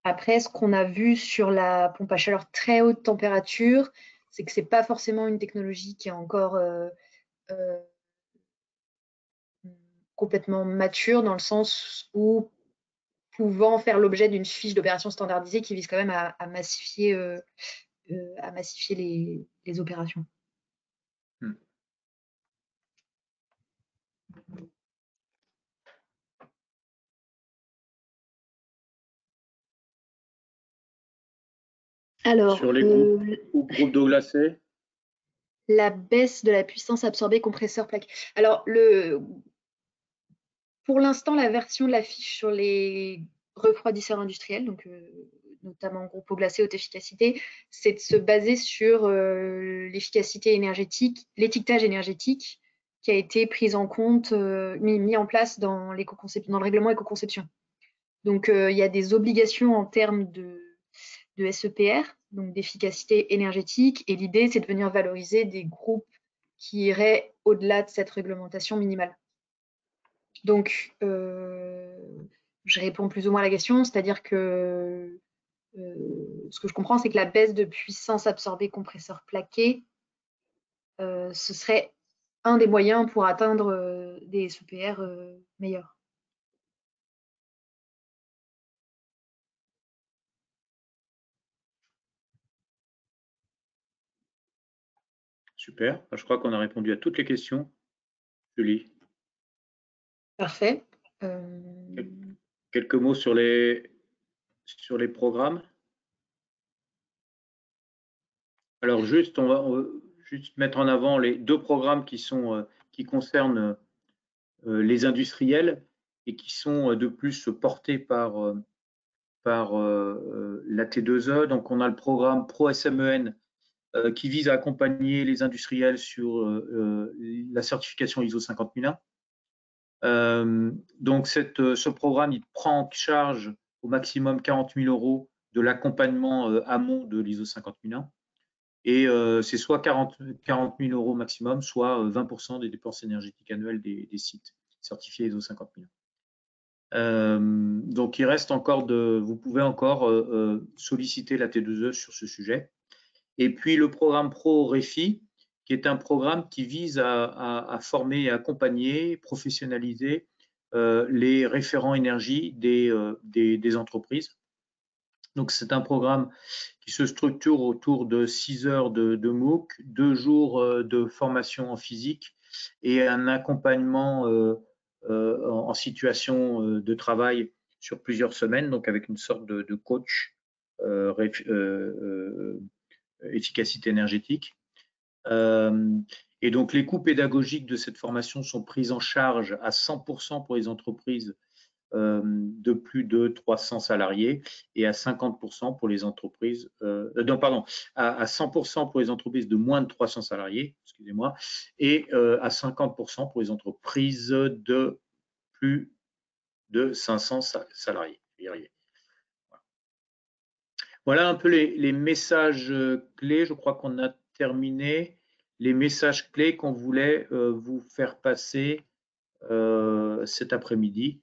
Après, ce qu'on a vu sur la pompe à chaleur très haute température, c'est que ce n'est pas forcément une technologie qui est encore complètement mature, dans le sens où pouvant faire l'objet d'une fiche d'opération standardisée qui vise quand même à massifier les opérations. Alors, sur les groupes d'eau glacée, la baisse de la puissance absorbée compresseur plaqué. Alors, pour l'instant, la version de la fiche sur les refroidisseurs industriels, donc notamment groupe eau glacée, haute efficacité, c'est de se baser sur l'efficacité énergétique, l'étiquetage énergétique qui a été pris en compte, mis en place dans le règlement éco-conception. Donc, il y a des obligations en termes de SEPR, donc d'efficacité énergétique, et l'idée, c'est de venir valoriser des groupes qui iraient au-delà de cette réglementation minimale. Donc, je réponds plus ou moins à la question, c'est-à-dire que ce que je comprends, c'est que la baisse de puissance absorbée compresseur plaqué, ce serait un des moyens pour atteindre des SEPR meilleurs. Super, je crois qu'on a répondu à toutes les questions. Julie. Parfait. Quelques mots sur les programmes. Alors juste, on va juste mettre en avant les deux programmes qui concernent les industriels et qui sont de plus portés par par la T2E. Donc, on a le programme Pro-SMEN qui vise à accompagner les industriels sur la certification ISO 50001. Donc, ce programme, il prend en charge au maximum 40 000 € de l'accompagnement amont de l'ISO 50001. Et c'est soit 40 000 € maximum, soit 20% des dépenses énergétiques annuelles des sites certifiés ISO 50001. Donc, il reste encore vous pouvez encore solliciter la T2E sur ce sujet. Et puis, le programme Pro-REFI, qui est un programme qui vise à former et accompagner, professionnaliser les référents énergie des entreprises. Donc, c'est un programme qui se structure autour de 6 heures de MOOC, 2 jours de formation en physique et un accompagnement en situation de travail sur plusieurs semaines, donc avec une sorte de coach efficacité énergétique. Et donc, les coûts pédagogiques de cette formation sont pris en charge à 100% pour les entreprises de plus de 300 salariés et à 50% pour les entreprises, à 100% pour les entreprises de moins de 300 salariés, excusez-moi, et à 50% pour les entreprises de plus de 500 salariés. Voilà un peu les messages clés. Je crois qu'on a terminé les messages clés qu'on voulait vous faire passer cet après-midi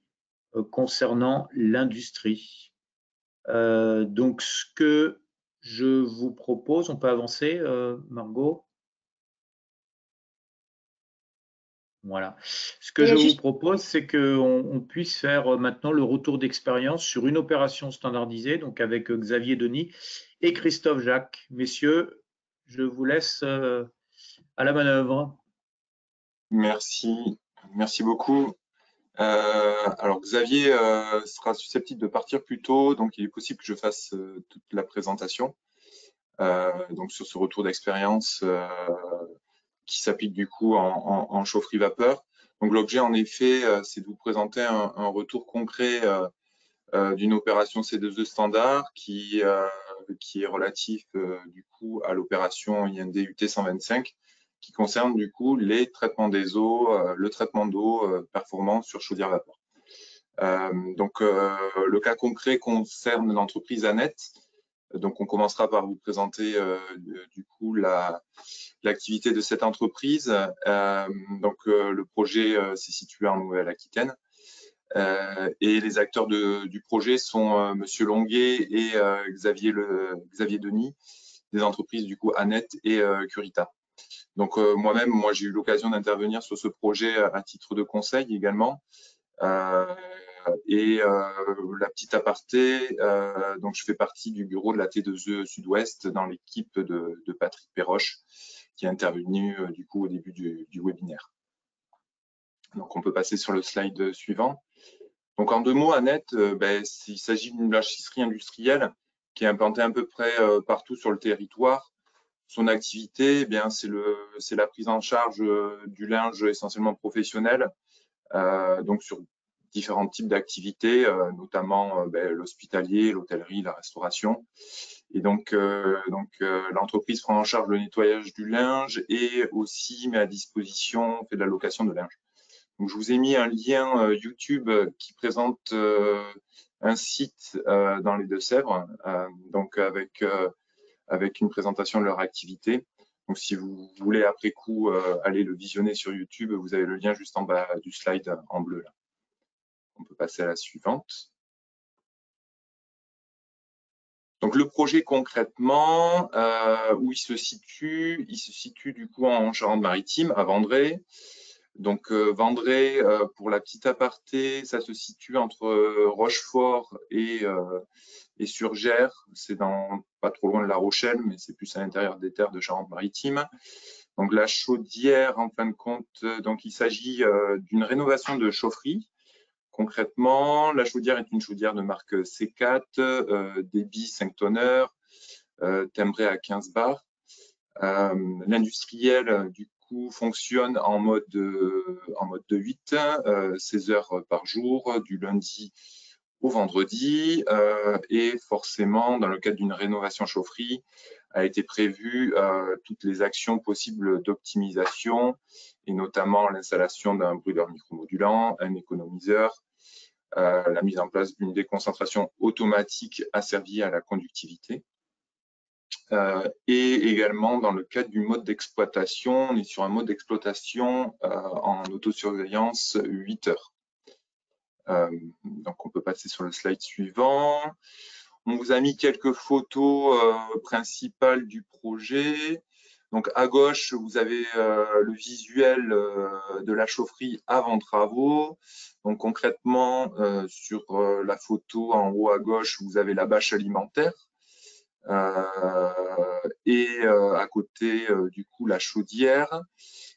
concernant l'industrie. Donc, ce que je vous propose, on peut avancer, Margot? Voilà. Ce que je vous propose, c'est qu'on puisse faire maintenant le retour d'expérience sur une opération standardisée, donc avec Xavier Denis et Christophe Jacques. Messieurs, je vous laisse à la manœuvre. Merci beaucoup. Alors Xavier sera susceptible de partir plus tôt, donc il est possible que je fasse toute la présentation. Donc sur ce retour d'expérience qui s'applique du coup en chaufferie vapeur. Donc l'objet en effet, c'est de vous présenter un retour concret d'une opération C2E standard qui est relatif du coup à l'opération IND UT 125 qui concerne du coup les traitements des eaux, le traitement d'eau performant sur chaudière vapeur. Donc le cas concret concerne l'entreprise ANET. Donc on commencera par vous présenter du coup l'activité de cette entreprise. Donc le projet s'est situé en Nouvelle-Aquitaine. Et les acteurs du projet sont Monsieur Longuet et Xavier Denis, des entreprises du coup ANET et Curita. Donc moi-même, j'ai eu l'occasion d'intervenir sur ce projet à titre de conseil également. Et la petite aparté, donc je fais partie du bureau de la T2E Sud-Ouest dans l'équipe de Patrick Perroche qui est intervenu du coup au début du webinaire. Donc on peut passer sur le slide suivant. Donc en 2 mots, ANET, il s'agit d'une blanchisserie industrielle qui est implantée à peu près partout sur le territoire. Son activité, c'est la prise en charge du linge essentiellement professionnel, donc sur différents types d'activités, notamment l'hospitalier, l'hôtellerie, la restauration. Et donc l'entreprise prend en charge le nettoyage du linge et aussi met à disposition, fait de la location de linge. Donc je vous ai mis un lien YouTube qui présente un site dans les Deux-Sèvres, donc avec une présentation de leur activité. Donc si vous voulez après coup aller le visionner sur YouTube, vous avez le lien juste en bas du slide en bleu là. On peut passer à la suivante. Donc le projet concrètement, où il se situe du coup en Charente-Maritime, à Vendré. Donc Vendré, pour la petite aparté, ça se situe entre Rochefort et Surgères. C'est pas trop loin de La Rochelle, mais c'est plus à l'intérieur des terres de Charente-Maritime. Donc la chaudière, en fin de compte, donc il s'agit d'une rénovation de chaufferie. Concrètement, la chaudière est une chaudière de marque C4, débit 5 tonneurs, timbré à 15 bars. L'industriel, du coup, fonctionne en mode de 8, 16 heures par jour, du lundi au vendredi et forcément, dans le cadre d'une rénovation chaufferie, a été prévu toutes les actions possibles d'optimisation et notamment l'installation d'un brûleur micromodulant, un économiseur, la mise en place d'une déconcentration automatique asservie à la conductivité. Et également dans le cadre du mode d'exploitation, on est sur un mode d'exploitation en autosurveillance 8 heures. Donc on peut passer sur le slide suivant. On vous a mis quelques photos principales du projet. Donc à gauche, vous avez le visuel de la chaufferie avant travaux. Donc concrètement, sur la photo en haut à gauche, vous avez la bâche alimentaire. Et à côté, du coup, la chaudière.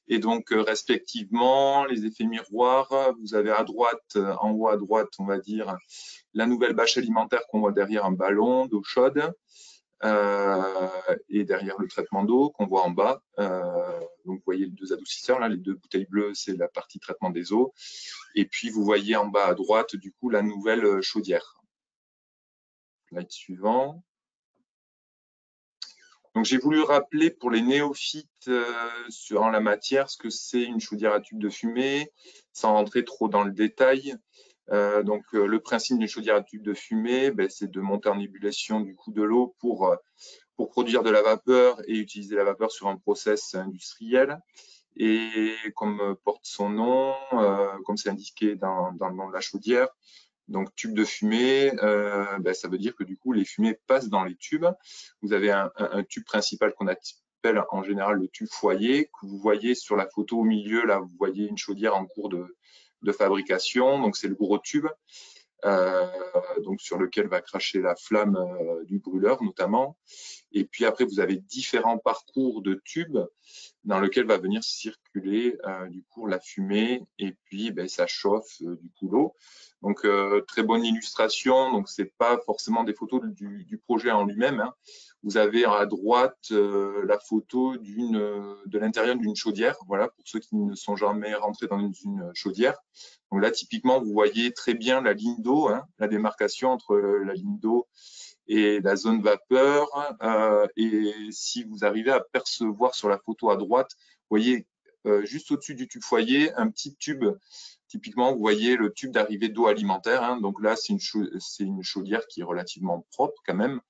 Et donc, respectivement, les effets miroirs, vous avez à droite, en haut à droite, on va dire, la nouvelle bâche alimentaire qu'on voit derrière un ballon d'eau chaude et derrière le traitement d'eau qu'on voit en bas. Donc, vous voyez les deux adoucisseurs, là, les deux bouteilles bleues, c'est la partie traitement des eaux. Et puis, vous voyez en bas à droite, du coup, la nouvelle chaudière. Slide suivant. Donc, j'ai voulu rappeler pour les néophytes en la matière ce que c'est une chaudière à tube de fumée, sans rentrer trop dans le détail. Donc, le principe d'une chaudière à tube de fumée, c'est de monter en ébullition du coup de l'eau pour produire de la vapeur et utiliser la vapeur sur un process industriel. Et comme porte son nom, comme c'est indiqué dans le nom de la chaudière, donc tube de fumée, ça veut dire que du coup les fumées passent dans les tubes. Vous avez un tube principal qu'on appelle en général le tube foyer, que vous voyez sur la photo au milieu. Là, vous voyez une chaudière en cours de fabrication. Donc c'est le gros tube, donc sur lequel va cracher la flamme du brûleur notamment. Et puis après, vous avez différents parcours de tubes dans lequel va venir circuler du coup la fumée et puis ça chauffe du coup l'eau. Donc très bonne illustration. Donc c'est pas forcément des photos du projet en lui-même, hein. Vous avez à droite la photo de l'intérieur d'une chaudière. Voilà, pour ceux qui ne sont jamais rentrés dans une chaudière. Donc là typiquement vous voyez très bien la ligne d'eau, hein, la démarcation entre la ligne d'eau et la zone vapeur. Et si vous arrivez à percevoir sur la photo à droite, vous voyez juste au-dessus du tube foyer, un petit tube. Typiquement, vous voyez le tube d'arrivée d'eau alimentaire, hein. Donc là, c'est une chaudière qui est relativement propre quand même,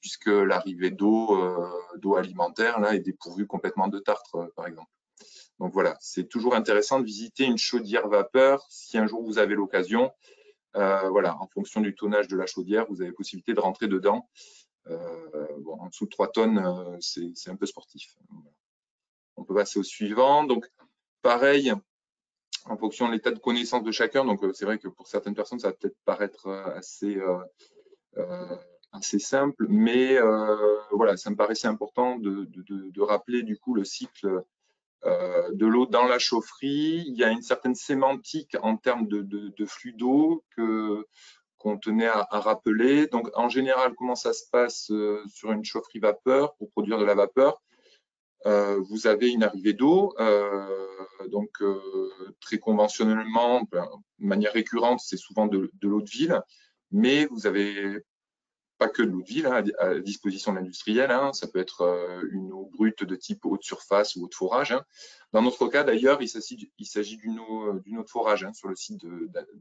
puisque l'arrivée d'eau alimentaire là est dépourvue complètement de tartre, par exemple. Donc voilà, c'est toujours intéressant de visiter une chaudière vapeur si un jour vous avez l'occasion. Voilà, en fonction du tonnage de la chaudière, vous avez possibilité de rentrer dedans. En dessous de 3 tonnes, c'est un peu sportif. On peut passer au suivant. Donc, pareil, en fonction de l'état de connaissance de chacun. Donc, c'est vrai que pour certaines personnes, ça va peut-être paraître assez simple, mais voilà, ça me paraissait important de rappeler du coup le cycle de l'eau dans la chaufferie. Il y a une certaine sémantique en termes de flux d'eau qu'on tenait à rappeler. Donc, en général, comment ça se passe sur une chaufferie vapeur pour produire de la vapeur? Vous avez une arrivée d'eau, donc très conventionnellement, de manière récurrente, c'est souvent de l'eau de ville, mais vous avez pas que de l'eau de ville à disposition de l'industriel, hein. Ça peut être une eau brute de type eau de surface ou eau de forage, hein. Dans notre cas, d'ailleurs, il s'agit d'une eau de forage, hein, sur le site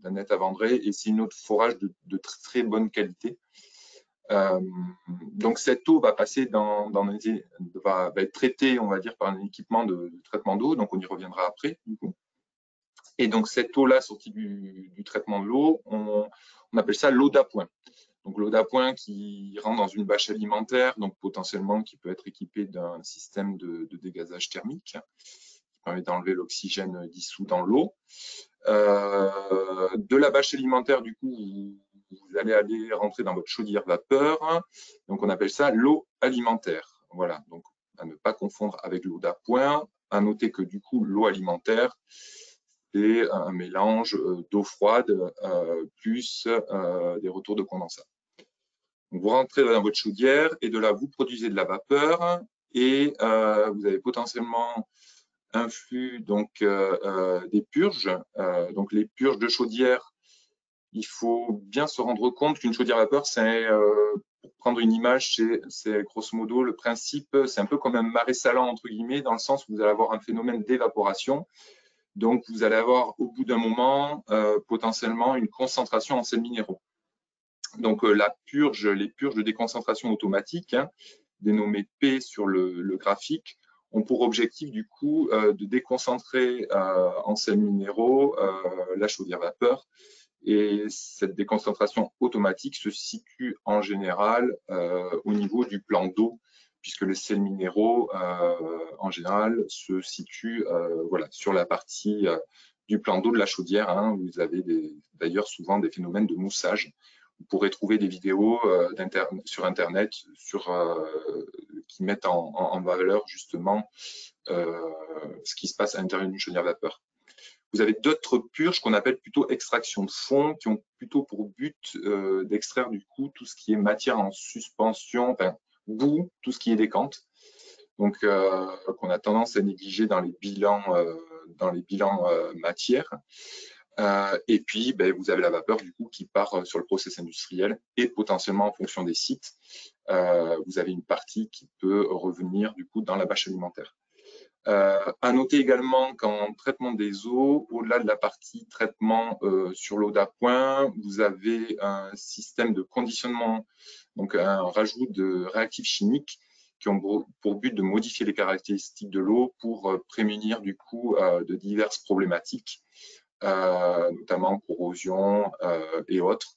d'Annette à Vendré, et c'est une eau de forage de très bonne qualité. Donc cette eau va passer va être traitée, on va dire, par un équipement de traitement d'eau, donc on y reviendra après, du coup. Et donc cette eau-là, sortie du traitement de l'eau, on appelle ça l'eau d'appoint. Donc l'eau d'appoint qui rentre dans une bâche alimentaire, donc potentiellement qui peut être équipée d'un système de dégazage thermique, qui permet d'enlever l'oxygène dissous dans l'eau. De la bâche alimentaire, du coup, vous allez rentrer dans votre chaudière vapeur. Donc on appelle ça l'eau alimentaire. Voilà, donc à ne pas confondre avec l'eau d'appoint. À noter que du coup, l'eau alimentaire, c'est un mélange d'eau froide plus des retours de condensat. Donc, vous rentrez dans votre chaudière et de là, vous produisez de la vapeur et vous avez potentiellement un flux, donc des purges. Donc les purges de chaudière, il faut bien se rendre compte qu'une chaudière vapeur, c'est pour prendre une image, c'est grosso modo le principe, c'est un peu comme un marais salant entre guillemets, dans le sens où vous allez avoir un phénomène d'évaporation. Donc, vous allez avoir au bout d'un moment potentiellement une concentration en sels minéraux. Donc, les purges de déconcentration automatique, hein, dénommées P sur le graphique, ont pour objectif du coup de déconcentrer en sels minéraux la chaudière vapeur. Et cette déconcentration automatique se situe en général au niveau du plan d'eau, puisque les sels minéraux, en général, se situent voilà, sur la partie du plan d'eau de la chaudière. Hein, où vous avez d'ailleurs souvent des phénomènes de moussage. Vous pourrez trouver des vidéos sur Internet qui mettent en valeur justement ce qui se passe à l'intérieur d'une chaudière vapeur. Vous avez d'autres purges qu'on appelle plutôt extraction de fond, qui ont plutôt pour but d'extraire du coup tout ce qui est matière en suspension, enfin boue, tout ce qui est décante, donc qu'on a tendance à négliger dans les bilans matière. Et puis, ben, vous avez la vapeur du coup qui part sur le process industriel et potentiellement en fonction des sites, vous avez une partie qui peut revenir du coup dans la bâche alimentaire. À noter également qu'en traitement des eaux, au-delà de la partie traitement sur l'eau d'appoint, vous avez un système de conditionnement, donc un rajout de réactifs chimiques qui ont pour but de modifier les caractéristiques de l'eau pour prémunir du coup de diverses problématiques, notamment corrosion et autres.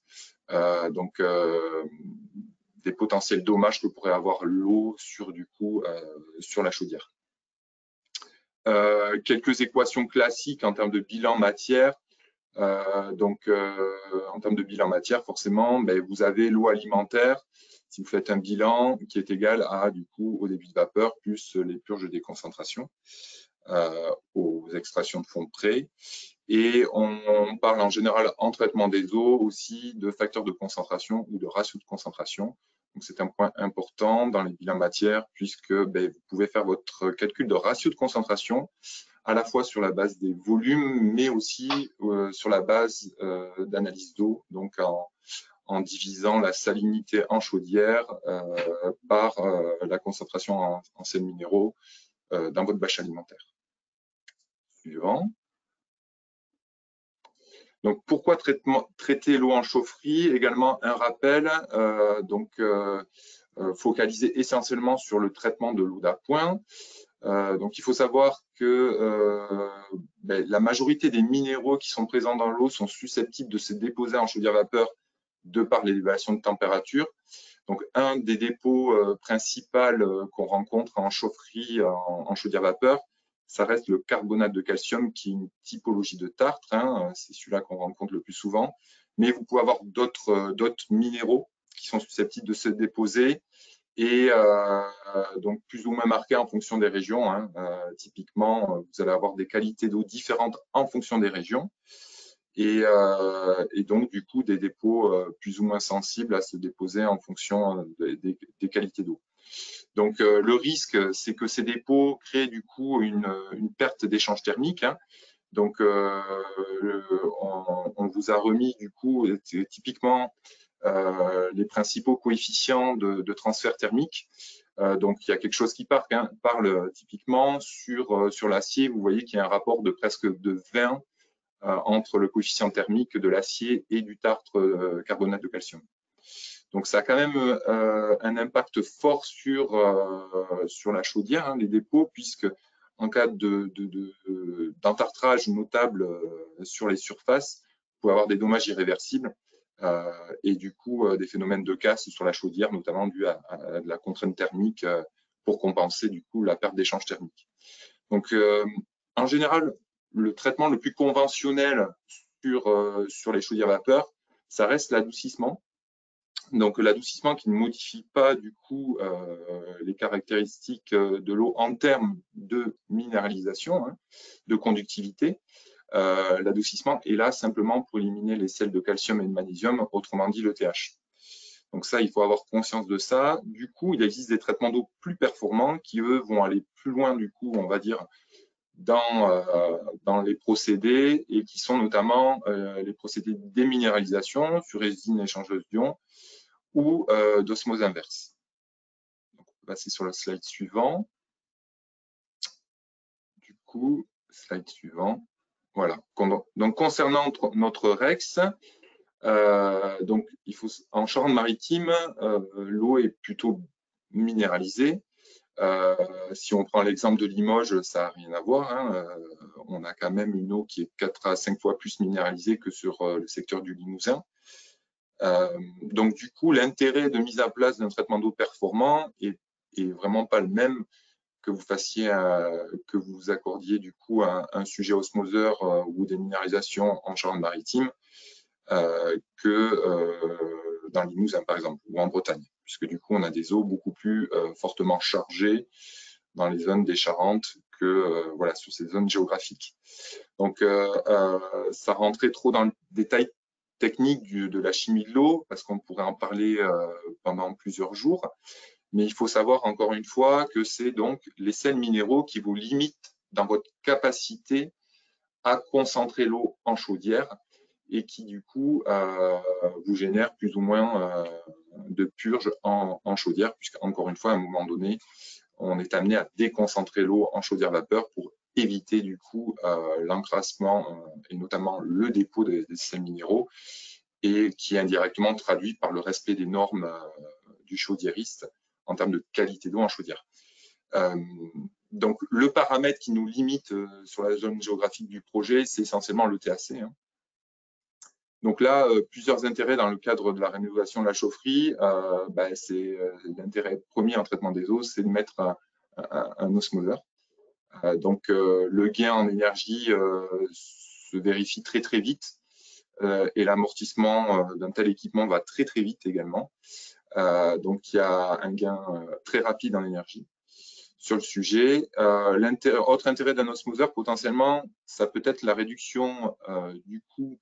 Donc des potentiels dommages que pourrait avoir l'eau sur du coup sur la chaudière. Quelques équations classiques en termes de bilan matière. Donc, en termes de bilan matière, forcément, ben, vous avez l'eau alimentaire. Si vous faites un bilan qui est égal à, du coup, au débit de vapeur plus les purges de déconcentration aux extractions de fond près. Et on parle en général en traitement des eaux aussi de facteurs de concentration ou de ratio de concentration. Donc, c'est un point important dans les bilans matière puisque ben, vous pouvez faire votre calcul de ratio de concentration à la fois sur la base des volumes, mais aussi sur la base d'analyse d'eau, donc en divisant la salinité en chaudière par la concentration en sels minéraux dans votre bâche alimentaire. Suivant. Donc, pourquoi traiter l'eau en chaufferie? Également un rappel, focaliser essentiellement sur le traitement de l'eau d'appoint. Donc, il faut savoir que la majorité des minéraux qui sont présents dans l'eau sont susceptibles de se déposer en chaudière vapeur de par l'élévation de température. Donc, un des dépôts principaux qu'on rencontre en chaufferie, en chaudière vapeur, ça reste le carbonate de calcium, qui est une typologie de tartre. Hein, c'est celui-là qu'on rencontre le plus souvent. Mais vous pouvez avoir d'autres minéraux qui sont susceptibles de se déposer et donc plus ou moins marqués en fonction des régions. Hein. Typiquement, vous allez avoir des qualités d'eau différentes en fonction des régions. Et donc, du coup, des dépôts plus ou moins sensibles à se déposer en fonction des qualités d'eau. Donc, le risque, c'est que ces dépôts créent du coup une perte d'échange thermique. Hein. Donc, on vous a remis du coup typiquement les principaux coefficients de transfert thermique. Donc, il y a quelque chose qui parle typiquement sur l'acier. Vous voyez qu'il y a un rapport de presque de 20 entre le coefficient thermique de l'acier et du tartre carbonate de calcium. Donc, ça a quand même un impact fort sur la chaudière, hein, les dépôts, puisque en cas d'entartrage notable sur les surfaces, vous pouvez avoir des dommages irréversibles et du coup des phénomènes de casse sur la chaudière, notamment dû à de la contrainte thermique pour compenser du coup la perte d'échange thermique. Donc, en général, le traitement le plus conventionnel sur les chaudières vapeur, ça reste l'adoucissement. Donc, l'adoucissement qui ne modifie pas du coup les caractéristiques de l'eau en termes de minéralisation, hein, de conductivité. L'adoucissement est là simplement pour éliminer les sels de calcium et de magnésium, autrement dit le TH. Donc ça, il faut avoir conscience de ça. Du coup, il existe des traitements d'eau plus performants qui, eux, vont aller plus loin, du coup, on va dire, dans les procédés et qui sont notamment les procédés de déminéralisation sur résine échangeuse d'ions ou d'osmose inverse. Donc, on va passer sur le slide suivant. Du coup, slide suivant. Voilà. Donc, concernant notre REX, donc, en Charente-Maritime, l'eau est plutôt minéralisée. Si on prend l'exemple de Limoges, ça n'a rien à voir. Hein. On a quand même une eau qui est 4 à 5 fois plus minéralisée que sur le secteur du Limousin. Donc, du coup, l'intérêt de mise en place d'un traitement d'eau performant est vraiment pas le même que vous accordiez du coup un sujet osmoseur ou des minéralisations en Charente-Maritime que dans le Limousin, par exemple, ou en Bretagne, puisque du coup, on a des eaux beaucoup plus fortement chargées dans les zones des Charentes que voilà, sur ces zones géographiques. Donc, ça rentrait trop dans le détail technique de la chimie de l'eau, parce qu'on pourrait en parler pendant plusieurs jours. Mais il faut savoir encore une fois que c'est donc les sels minéraux qui vous limitent dans votre capacité à concentrer l'eau en chaudière et qui du coup vous génèrent plus ou moins de purge en chaudière, puisqu'encore une fois, à un moment donné, on est amené à déconcentrer l'eau en chaudière vapeur pour éviter du coup l'encrassement et notamment le dépôt des sels minéraux, et qui est indirectement traduit par le respect des normes du chaudiériste en termes de qualité d'eau en chaudière. Donc, le paramètre qui nous limite sur la zone géographique du projet, c'est essentiellement le TAC. Hein. Donc là, plusieurs intérêts dans le cadre de la rénovation de la chaufferie. C'est l'intérêt premier en traitement des eaux, c'est de mettre un osmoseur. Donc, le gain en énergie se vérifie très très vite et l'amortissement d'un tel équipement va très très vite également. Donc, il y a un gain très rapide en énergie sur le sujet. Autre intérêt d'un osmoseur, potentiellement, ça peut être la réduction du coût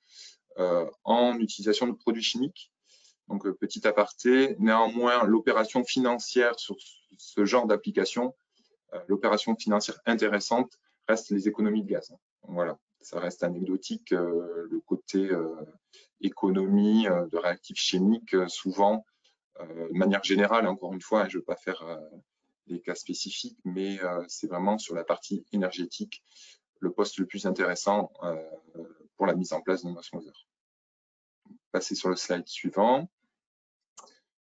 en utilisation de produits chimiques. Donc, petit aparté, néanmoins, l'opération financière sur ce genre d'application, l'opération financière intéressante reste les économies de gaz. Voilà, ça reste anecdotique. Le côté économie de réactifs chimiques, souvent, de manière générale, encore une fois, je ne veux pas faire des cas spécifiques, mais c'est vraiment sur la partie énergétique le poste le plus intéressant pour la mise en place d'un osmoseur. Passer sur le slide suivant.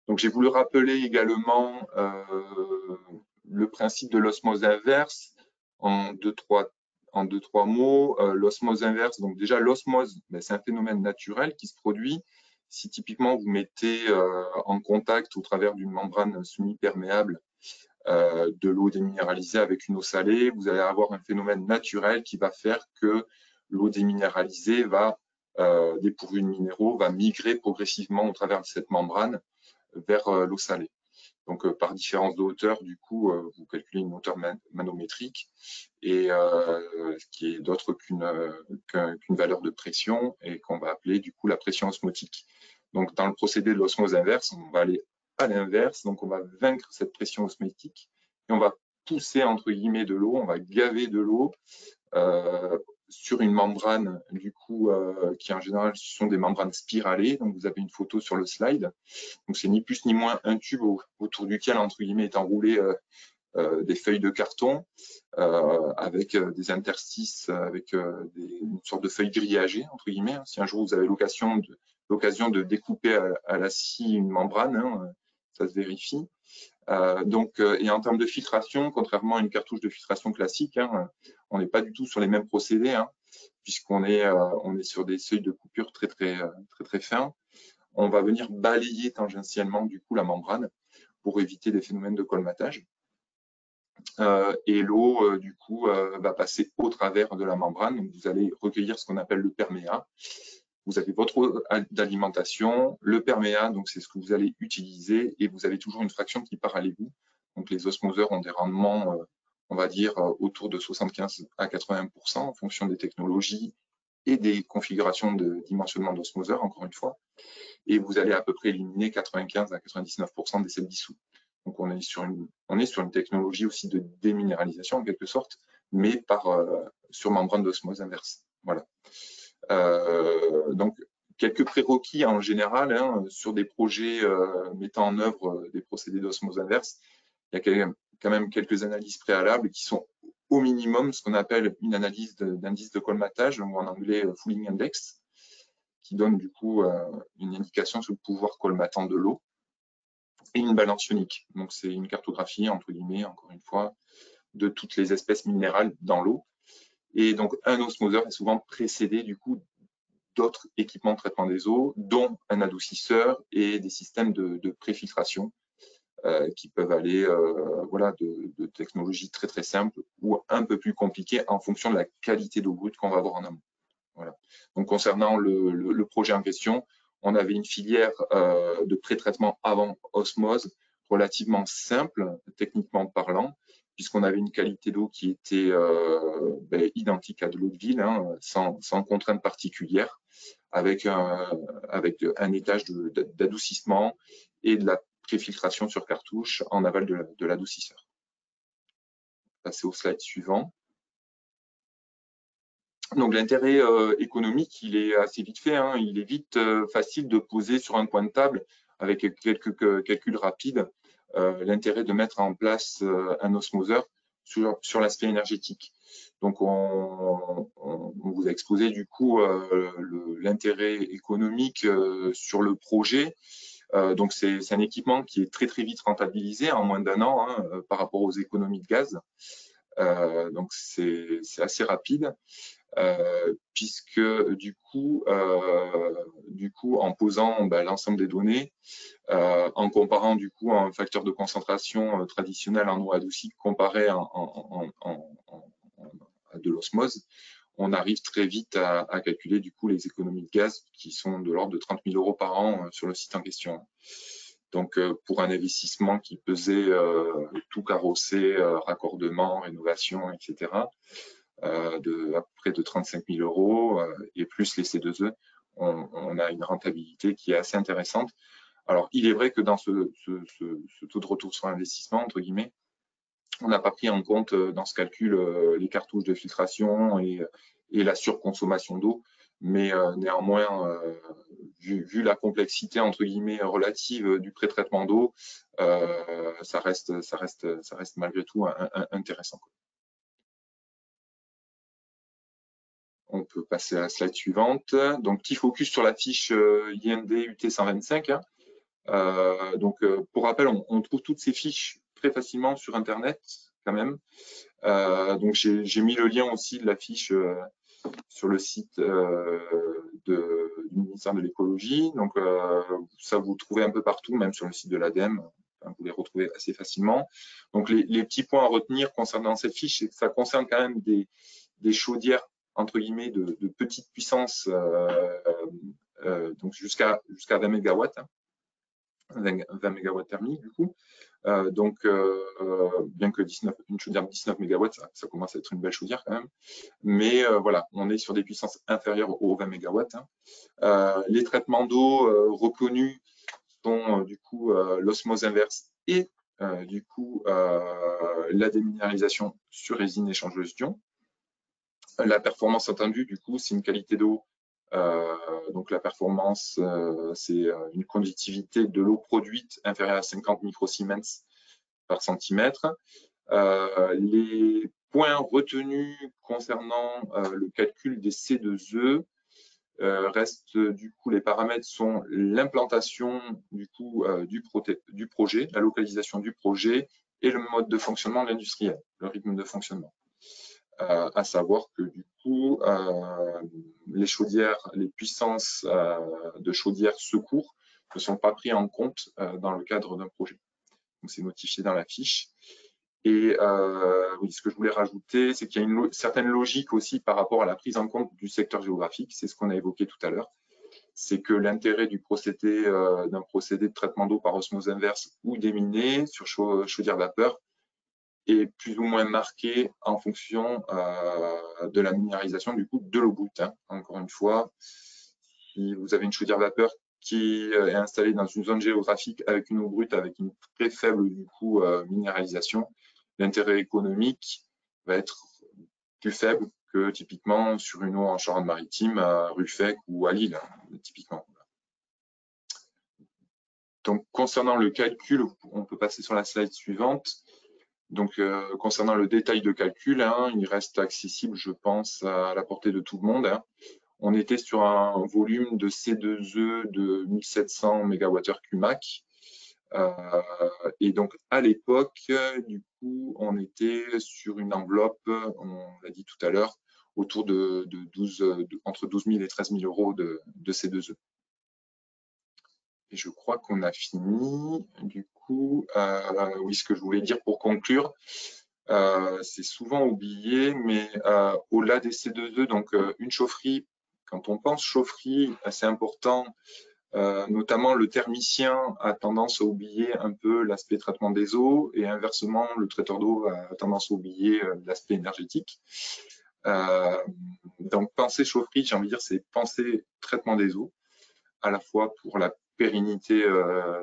Donc, j'ai voulu rappeler également le principe de l'osmose inverse en deux, trois mots. L'osmose inverse, donc déjà l'osmose, c'est un phénomène naturel qui se produit si typiquement vous mettez en contact au travers d'une membrane semi-perméable de l'eau déminéralisée avec une eau salée, vous allez avoir un phénomène naturel qui va faire que l'eau déminéralisée va, dépourvue de minéraux, va migrer progressivement au travers de cette membrane vers l'eau salée. Donc, par différence de hauteur, du coup, vous calculez une hauteur manométrique et qui est d'autre qu'une valeur de pression et qu'on va appeler du coup la pression osmotique. Donc, dans le procédé de l'osmose inverse, on va aller à l'inverse, donc on va vaincre cette pression osmotique et on va pousser entre guillemets de l'eau, on va gaver de l'eau sur une membrane du coup qui en général sont des membranes spiralées. Donc vous avez une photo sur le slide. Donc c'est ni plus ni moins un tube autour duquel entre guillemets est enroulé des feuilles de carton avec des interstices, avec une sorte de feuilles grillagées entre guillemets. Si un jour vous avez l'occasion de découper à la scie une membrane, hein, ça se vérifie. Et en termes de filtration, contrairement à une cartouche de filtration classique, hein, on n'est pas du tout sur les mêmes procédés, hein, puisqu'on est sur des seuils de coupure très fins. On va venir balayer tangentiellement du coup la membrane pour éviter des phénomènes de colmatage. Et l'eau du coup va passer au travers de la membrane. Donc vous allez recueillir ce qu'on appelle le perméat. Vous avez votre eau d'alimentation, le perméat, donc c'est ce que vous allez utiliser, et vous avez toujours une fraction qui part à l'égout. Donc les osmoseurs ont des rendements, on va dire, autour de 75 à 80% en fonction des technologies et des configurations de dimensionnement d'osmoseur, encore une fois. Et vous allez à peu près éliminer 95 à 99% des sels dissous. Donc on est sur une technologie aussi de déminéralisation en quelque sorte, mais sur membrane d'osmose inverse. Voilà. Donc, quelques prérequis en général hein, sur des projets mettant en œuvre des procédés d'osmose inverse. Il y a quand même quelques analyses préalables qui sont au minimum ce qu'on appelle une analyse d'indice de colmatage, ou en anglais Fouling Index, qui donne du coup une indication sur le pouvoir colmatant de l'eau, et une balance ionique. Donc c'est une cartographie, entre guillemets, encore une fois, de toutes les espèces minérales dans l'eau. Et donc un osmoseur est souvent précédé du coup d'autres équipements de traitement des eaux, dont un adoucisseur et des systèmes de préfiltration qui peuvent aller voilà, de technologies très très simples ou un peu plus compliquées en fonction de la qualité d'eau brute qu'on va avoir en amont. Voilà. Donc concernant le projet en question, on avait une filière de pré-traitement avant osmose relativement simple, techniquement parlant, puisqu'on avait une qualité d'eau qui était identique à de l'eau de ville, hein, sans contrainte particulière, avec un étage d'adoucissement et de la préfiltration sur cartouche en aval de l'adoucisseur. Passer au slide suivant. Donc l'intérêt économique, il est assez vite fait, hein. Il est vite facile de poser sur un coin de table avec quelques calculs rapides l'intérêt de mettre en place un osmoseur sur l'aspect énergétique. Donc on vous a exposé du coup l'intérêt économique sur le projet. Donc c'est un équipement qui est très très vite rentabilisé en moins d'1 an hein, par rapport aux économies de gaz. Donc c'est assez rapide. Puisque du coup en posant l'ensemble des données, en comparant du coup un facteur de concentration traditionnel en eau adoucie comparé à de l'osmose, on arrive très vite à calculer du coup les économies de gaz qui sont de l'ordre de 30 000 € par an sur le site en question. Donc pour un investissement qui pesait tout carrossé, raccordement, rénovation, etc., de à peu près de 35 000 € et plus les C2E, on a une rentabilité qui est assez intéressante. Alors, il est vrai que dans ce taux de retour sur investissement, entre guillemets, on n'a pas pris en compte dans ce calcul les cartouches de filtration et la surconsommation d'eau, mais néanmoins, vu la complexité entre guillemets relative du pré-traitement d'eau, ça reste malgré tout intéressant. On peut passer à la slide suivante. Donc, petit focus sur la fiche IND UT 125. Hein. Pour rappel, on trouve toutes ces fiches très facilement sur Internet, quand même. Donc, j'ai mis le lien aussi de la fiche sur le site du ministère de l'écologie. Donc, ça vous trouvez un peu partout, même sur le site de l'ADEME. Vous les retrouvez assez facilement. Donc, les petits points à retenir concernant cette fiche, c'est que ça concerne quand même des chaudières entre guillemets de petite puissance, donc jusqu'à 20 MW, hein, 20 MW thermique du coup. Bien que une chaudière de 19 MW, ça commence à être une belle chaudière quand même. Mais voilà, on est sur des puissances inférieures aux 20 MW. Hein. Les traitements d'eau reconnus sont du coup l'osmose inverse et du coup la déminéralisation sur résine échangeuse d'ions. La performance attendue, du coup, c'est une qualité d'eau. Donc la performance, c'est une conductivité de l'eau produite inférieure à 50 microsiemens par centimètre. Les points retenus concernant le calcul des C2E restent, du coup, les paramètres sont l'implantation du coup du projet, la localisation du projet et le mode de fonctionnement de l'industriel, le rythme de fonctionnement. À savoir que du coup, les chaudières, les puissances de chaudières secours ne sont pas pris en compte dans le cadre d'un projet. Donc, c'est notifié dans la fiche. Et oui, ce que je voulais rajouter, c'est qu'il y a une certaine logique aussi par rapport à la prise en compte du secteur géographique. C'est ce qu'on a évoqué tout à l'heure. C'est que l'intérêt du procédé, d'un procédé de traitement d'eau par osmose inverse ou déminé sur chaudière vapeur est plus ou moins marqué en fonction de la minéralisation du coup de l'eau brute. Hein. Encore une fois, si vous avez une chaudière vapeur qui est installée dans une zone géographique avec une eau brute avec une très faible du coup minéralisation, l'intérêt économique va être plus faible que typiquement sur une eau en Charente-Maritime, à Ruffec ou à Lille, typiquement. Donc, concernant le calcul, on peut passer sur la slide suivante. Donc, concernant le détail de calcul, hein, il reste accessible, je pense, à la portée de tout le monde. Hein. On était sur un volume de C2E de 1700 MWh/Mac. Et donc, à l'époque, du coup, on était sur une enveloppe, on l'a dit tout à l'heure, autour de entre 12 000 et 13 000 euros de C2E. Et je crois qu'on a fini. Du coup, oui, ce que je voulais dire pour conclure, c'est souvent oublié, mais au-delà des C2E, donc une chaufferie, quand on pense chaufferie, c'est important, notamment le thermicien a tendance à oublier un peu l'aspect traitement des eaux et inversement, le traiteur d'eau a tendance à oublier l'aspect énergétique. Donc, penser chaufferie, j'ai envie de dire, c'est penser traitement des eaux, à la fois pour la pérennité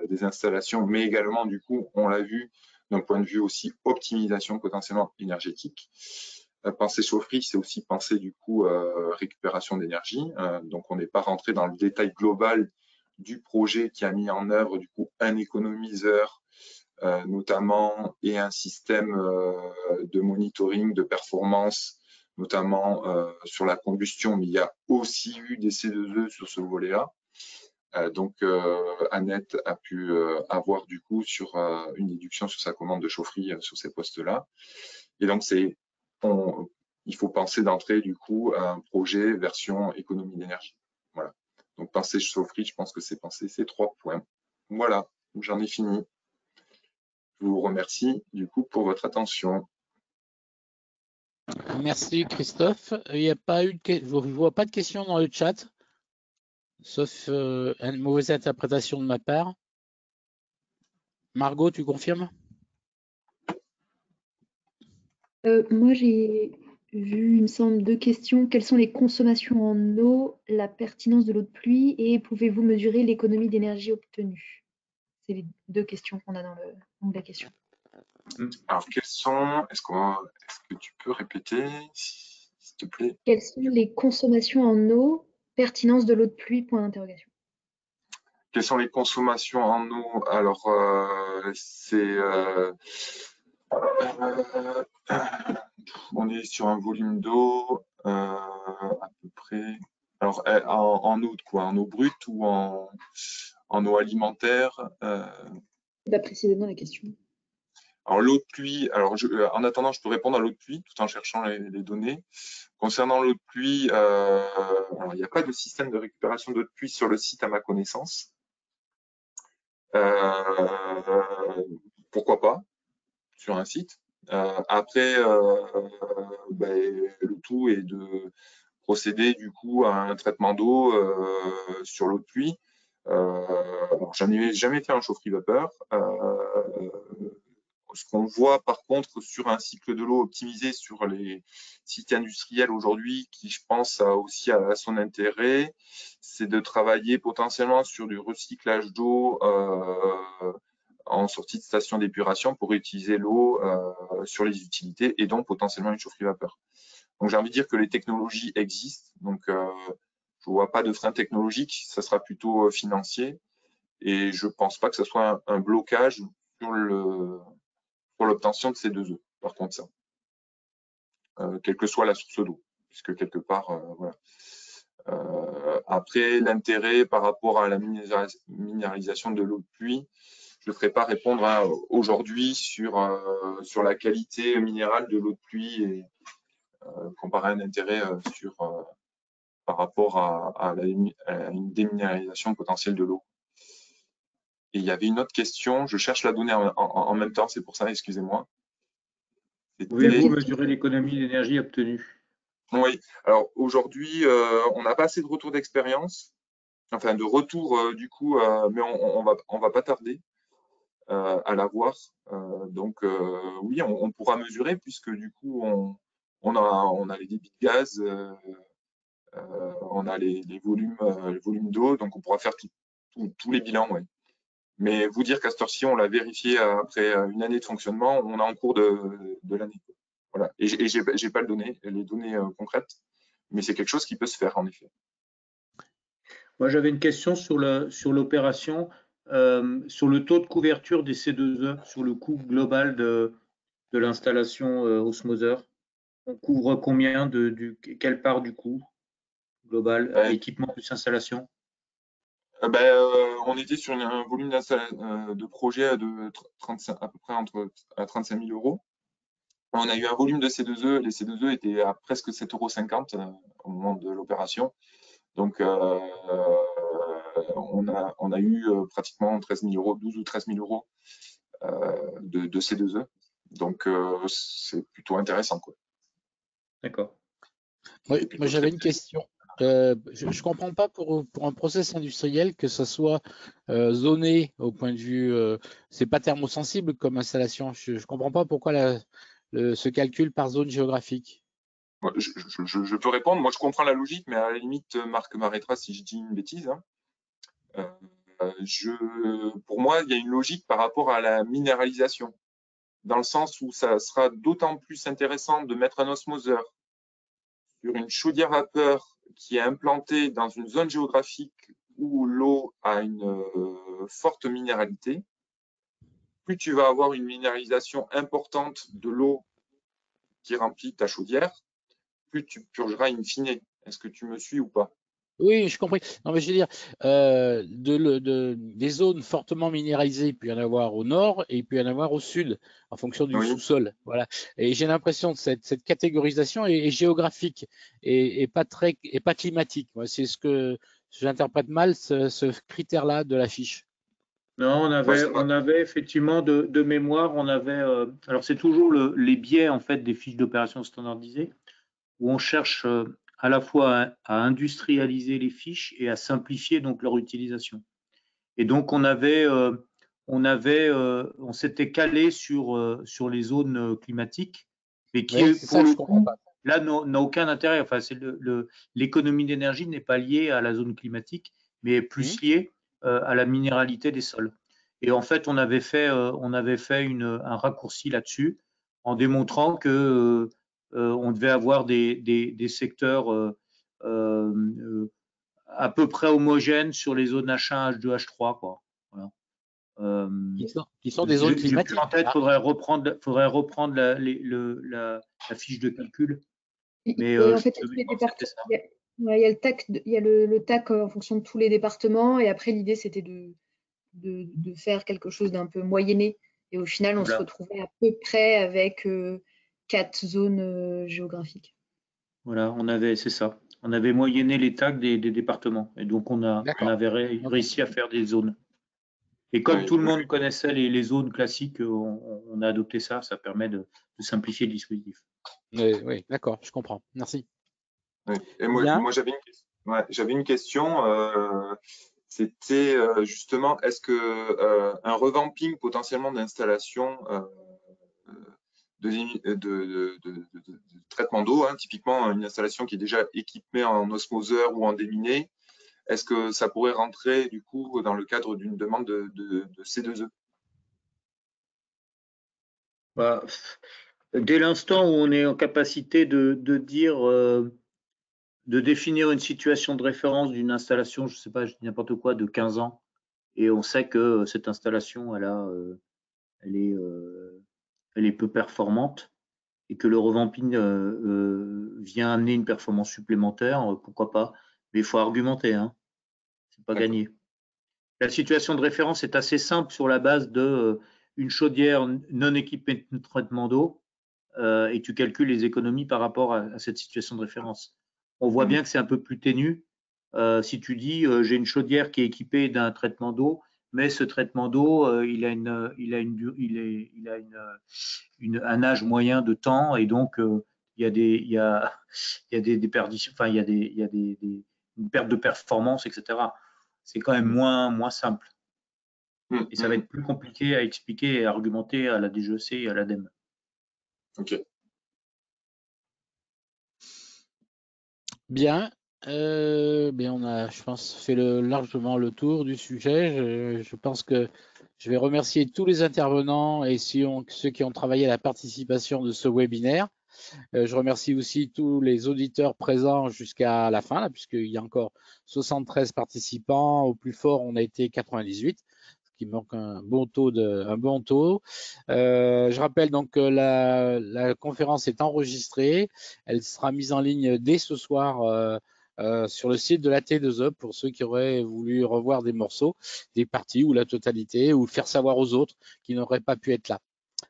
des installations, mais également, du coup, on l'a vu, d'un point de vue aussi optimisation potentiellement énergétique. Penser chaufferie, c'est aussi penser, du coup, récupération d'énergie. Donc, on n'est pas rentré dans le détail global du projet qui a mis en œuvre, du coup, un économiseur, notamment, et un système de monitoring de performance, notamment sur la combustion, mais il y a aussi eu des C2E sur ce volet-là. Donc, Annette a pu avoir du coup sur une déduction sur sa commande de chaufferie sur ces postes-là. Et donc, il faut penser d'entrée du coup à un projet version économie d'énergie. Voilà. Donc, penser chaufferie, je pense que c'est penser ces 3 points. Voilà, j'en ai fini. Je vous remercie du coup pour votre attention. Merci Christophe. Il n'y a pas eu je ne vois pas de questions dans le chat, sauf une mauvaise interprétation de ma part. Margot, tu confirmes? Moi, j'ai vu, il me semble, 2 questions. Quelles sont les consommations en eau, la pertinence de l'eau de pluie et pouvez-vous mesurer l'économie d'énergie obtenue? C'est les 2 questions qu'on a dans l'onglet questions. Alors, est-ce que tu peux répéter, s'il te plaît? Quelles sont les consommations en eau, pertinence de l'eau de pluie, point d'interrogation. Quelles sont les consommations en eau? Alors, on est sur un volume d'eau à peu près. Alors, en eau de quoi? En eau brute ou en eau alimentaire? Pas précisément la question. Alors, l'eau de pluie, alors en attendant, je peux répondre à l'eau de pluie tout en cherchant les données. Concernant l'eau de pluie, alors, il n'y a pas de système de récupération d'eau de pluie sur le site à ma connaissance. Pourquoi pas sur un site. Après, le tout est de procéder du coup à un traitement d'eau sur l'eau de pluie. J'en ai jamais fait un chaufferie vapeur. Ce qu'on voit par contre sur un cycle de l'eau optimisé sur les sites industriels aujourd'hui, qui je pense a aussi à son intérêt, c'est de travailler potentiellement sur du recyclage d'eau en sortie de station d'épuration pour utiliser l'eau sur les utilités et donc potentiellement une chaufferie vapeur. Donc j'ai envie de dire que les technologies existent, donc je ne vois pas de frein technologique, ça sera plutôt financier et je ne pense pas que ce soit un blocage pour l'obtention de ces 2 E, par contre ça, quelle que soit la source d'eau, puisque quelque part, voilà. Après, l'intérêt par rapport à la minéralisation de l'eau de pluie, je ne ferai pas répondre aujourd'hui sur la qualité minérale de l'eau de pluie et comparer un intérêt par rapport à une déminéralisation potentielle de l'eau. Et il y avait une autre question, je cherche la donnée en même temps, c'est pour ça, excusez-moi. Pouvez-vous mesurer l'économie d'énergie obtenue? Oui, alors aujourd'hui, on n'a pas assez de retours d'expérience, enfin de retours du coup, mais on va pas tarder à l'avoir. Donc oui, on pourra mesurer puisque du coup, on a les débits de gaz, on a les volumes d'eau, donc on pourra faire tous les bilans, ouais. Mais vous dire qu'à cette heure-ci, on l'a vérifié après une année de fonctionnement, on est en cours de l'année. Voilà. Et j'ai pas les données concrètes, mais c'est quelque chose qui peut se faire en effet. Moi, j'avais une question sur l'opération, sur le taux de couverture des C2E, sur le coût global de l'installation osmoseur. On couvre combien quelle part du coût global, équipement plus installation? On était sur un volume de projet à peu près à 35 000 euros. On a eu un volume de C2E. Les C2E étaient à presque 7,50 € au moment de l'opération. Donc, on a eu pratiquement 13 000 euros, 12 ou 13 000 euros de C2E. Donc, c'est plutôt intéressant, quoi. D'accord. Moi, j'avais une question. Je ne comprends pas pour un process industriel que ça soit zoné au point de vue, c'est pas thermosensible comme installation. Je ne comprends pas pourquoi ce calcul par zone géographique. Je peux répondre. Moi, je comprends la logique, mais à la limite, Marc m'arrêtera si je dis une bêtise, hein. Pour moi, il y a une logique par rapport à la minéralisation, dans le sens où ça sera d'autant plus intéressant de mettre un osmoseur sur une chaudière vapeur qui est implantée dans une zone géographique où l'eau a une forte minéralité. Plus tu vas avoir une minéralisation importante de l'eau qui remplit ta chaudière, plus tu purgeras in fine. Est-ce que tu me suis ou pas? Oui, je comprends. Non, mais je veux dire, des zones fortement minéralisées, il peut y en avoir au nord et il peut y en avoir au sud, en fonction du Oui. sous-sol. Voilà. Et j'ai l'impression que cette catégorisation est géographique et pas climatique. Moi, c'est ce que j'interprète mal, ce critère-là de la fiche. Non, on avait effectivement de mémoire, alors c'est toujours les biais en fait des fiches d'opération standardisées, où on cherche à la fois à industrialiser les fiches et à simplifier donc leur utilisation. Et donc on s'était calé sur les zones climatiques, mais qui Ouais, c'est pour ça que le je comprends coup pas. là n'a aucun intérêt. Enfin, l'économie d'énergie n'est pas liée à la zone climatique, mais est plus liée à la minéralité des sols. Et en fait, on avait fait un raccourci là-dessus en démontrant que on devait avoir des secteurs à peu près homogènes sur les zones H1, H2, H3, quoi. Voilà. Qui sont des zones J'ai plus climatiques. en tête, faudrait reprendre la fiche de calcul. Mais Oui, en fait, je tous les crois que c'était départements, ça. il y a le TAC, il y a le TAC en fonction de tous les départements. Et après, l'idée, c'était de faire quelque chose d'un peu moyenné. Et au final, on se Voilà. retrouvait à peu près avec 4 zones géographiques. Voilà, c'est ça. On avait moyenné les tags des départements. Et donc, on D'accord. avait réussi à faire des zones. Et comme tout le monde connaissait les zones classiques, on a adopté ça. Ça permet de simplifier le dispositif. Oui, d'accord, je comprends. Merci. Oui. Et Bien. moi j'avais une question. C'était justement, est-ce que un revamping potentiellement d'installation de traitement d'eau, hein, typiquement une installation qui est déjà équipée en osmoseur ou en déminé, est-ce que ça pourrait rentrer du coup dans le cadre d'une demande de C2E? Bah, dès l'instant où on est en capacité de dire, de définir une situation de référence d'une installation, je ne sais pas, je dis n'importe quoi, de 15 ans, et on sait que cette installation, elle est peu performante, et que le revamping vient amener une performance supplémentaire, pourquoi pas? Mais il faut argumenter, hein, c'est pas gagné. La situation de référence est assez simple sur la base de une chaudière non équipée de traitement d'eau, et tu calcules les économies par rapport à cette situation de référence. On voit bien que c'est un peu plus ténu. Si tu dis j'ai une chaudière qui est équipée d'un traitement d'eau, mais ce traitement d'eau, il a un âge moyen de temps, et donc il y a des déperditions, enfin il y a une perte de performance, etc. C'est quand même moins simple. Et ça va être plus compliqué à expliquer et à argumenter à la DGEC et à l'ADEME. Ok. Bien. On a, je pense, fait largement le tour du sujet. Je pense que Je vais remercier tous les intervenants et ceux qui ont travaillé à la participation de ce webinaire. Je remercie aussi tous les auditeurs présents jusqu'à la fin, puisqu'il y a encore 73 participants. Au plus fort, on a été 98, ce qui manque un bon taux. Je rappelle donc que la conférence est enregistrée. Elle sera mise en ligne dès ce soir sur le site de la T2E pour ceux qui auraient voulu revoir des morceaux, des parties ou la totalité, ou faire savoir aux autres qui n'auraient pas pu être là.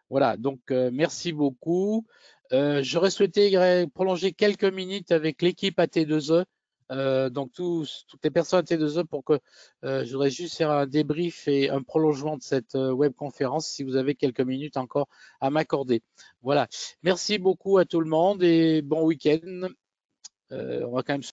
Voilà, donc merci beaucoup. J'aurais souhaité prolonger quelques minutes avec l'équipe AT2E, donc toutes les personnes AT2E pour que je voudrais juste faire un débrief et un prolongement de cette webconférence si vous avez quelques minutes encore à m'accorder. Voilà, merci beaucoup à tout le monde et bon week-end. On va quand même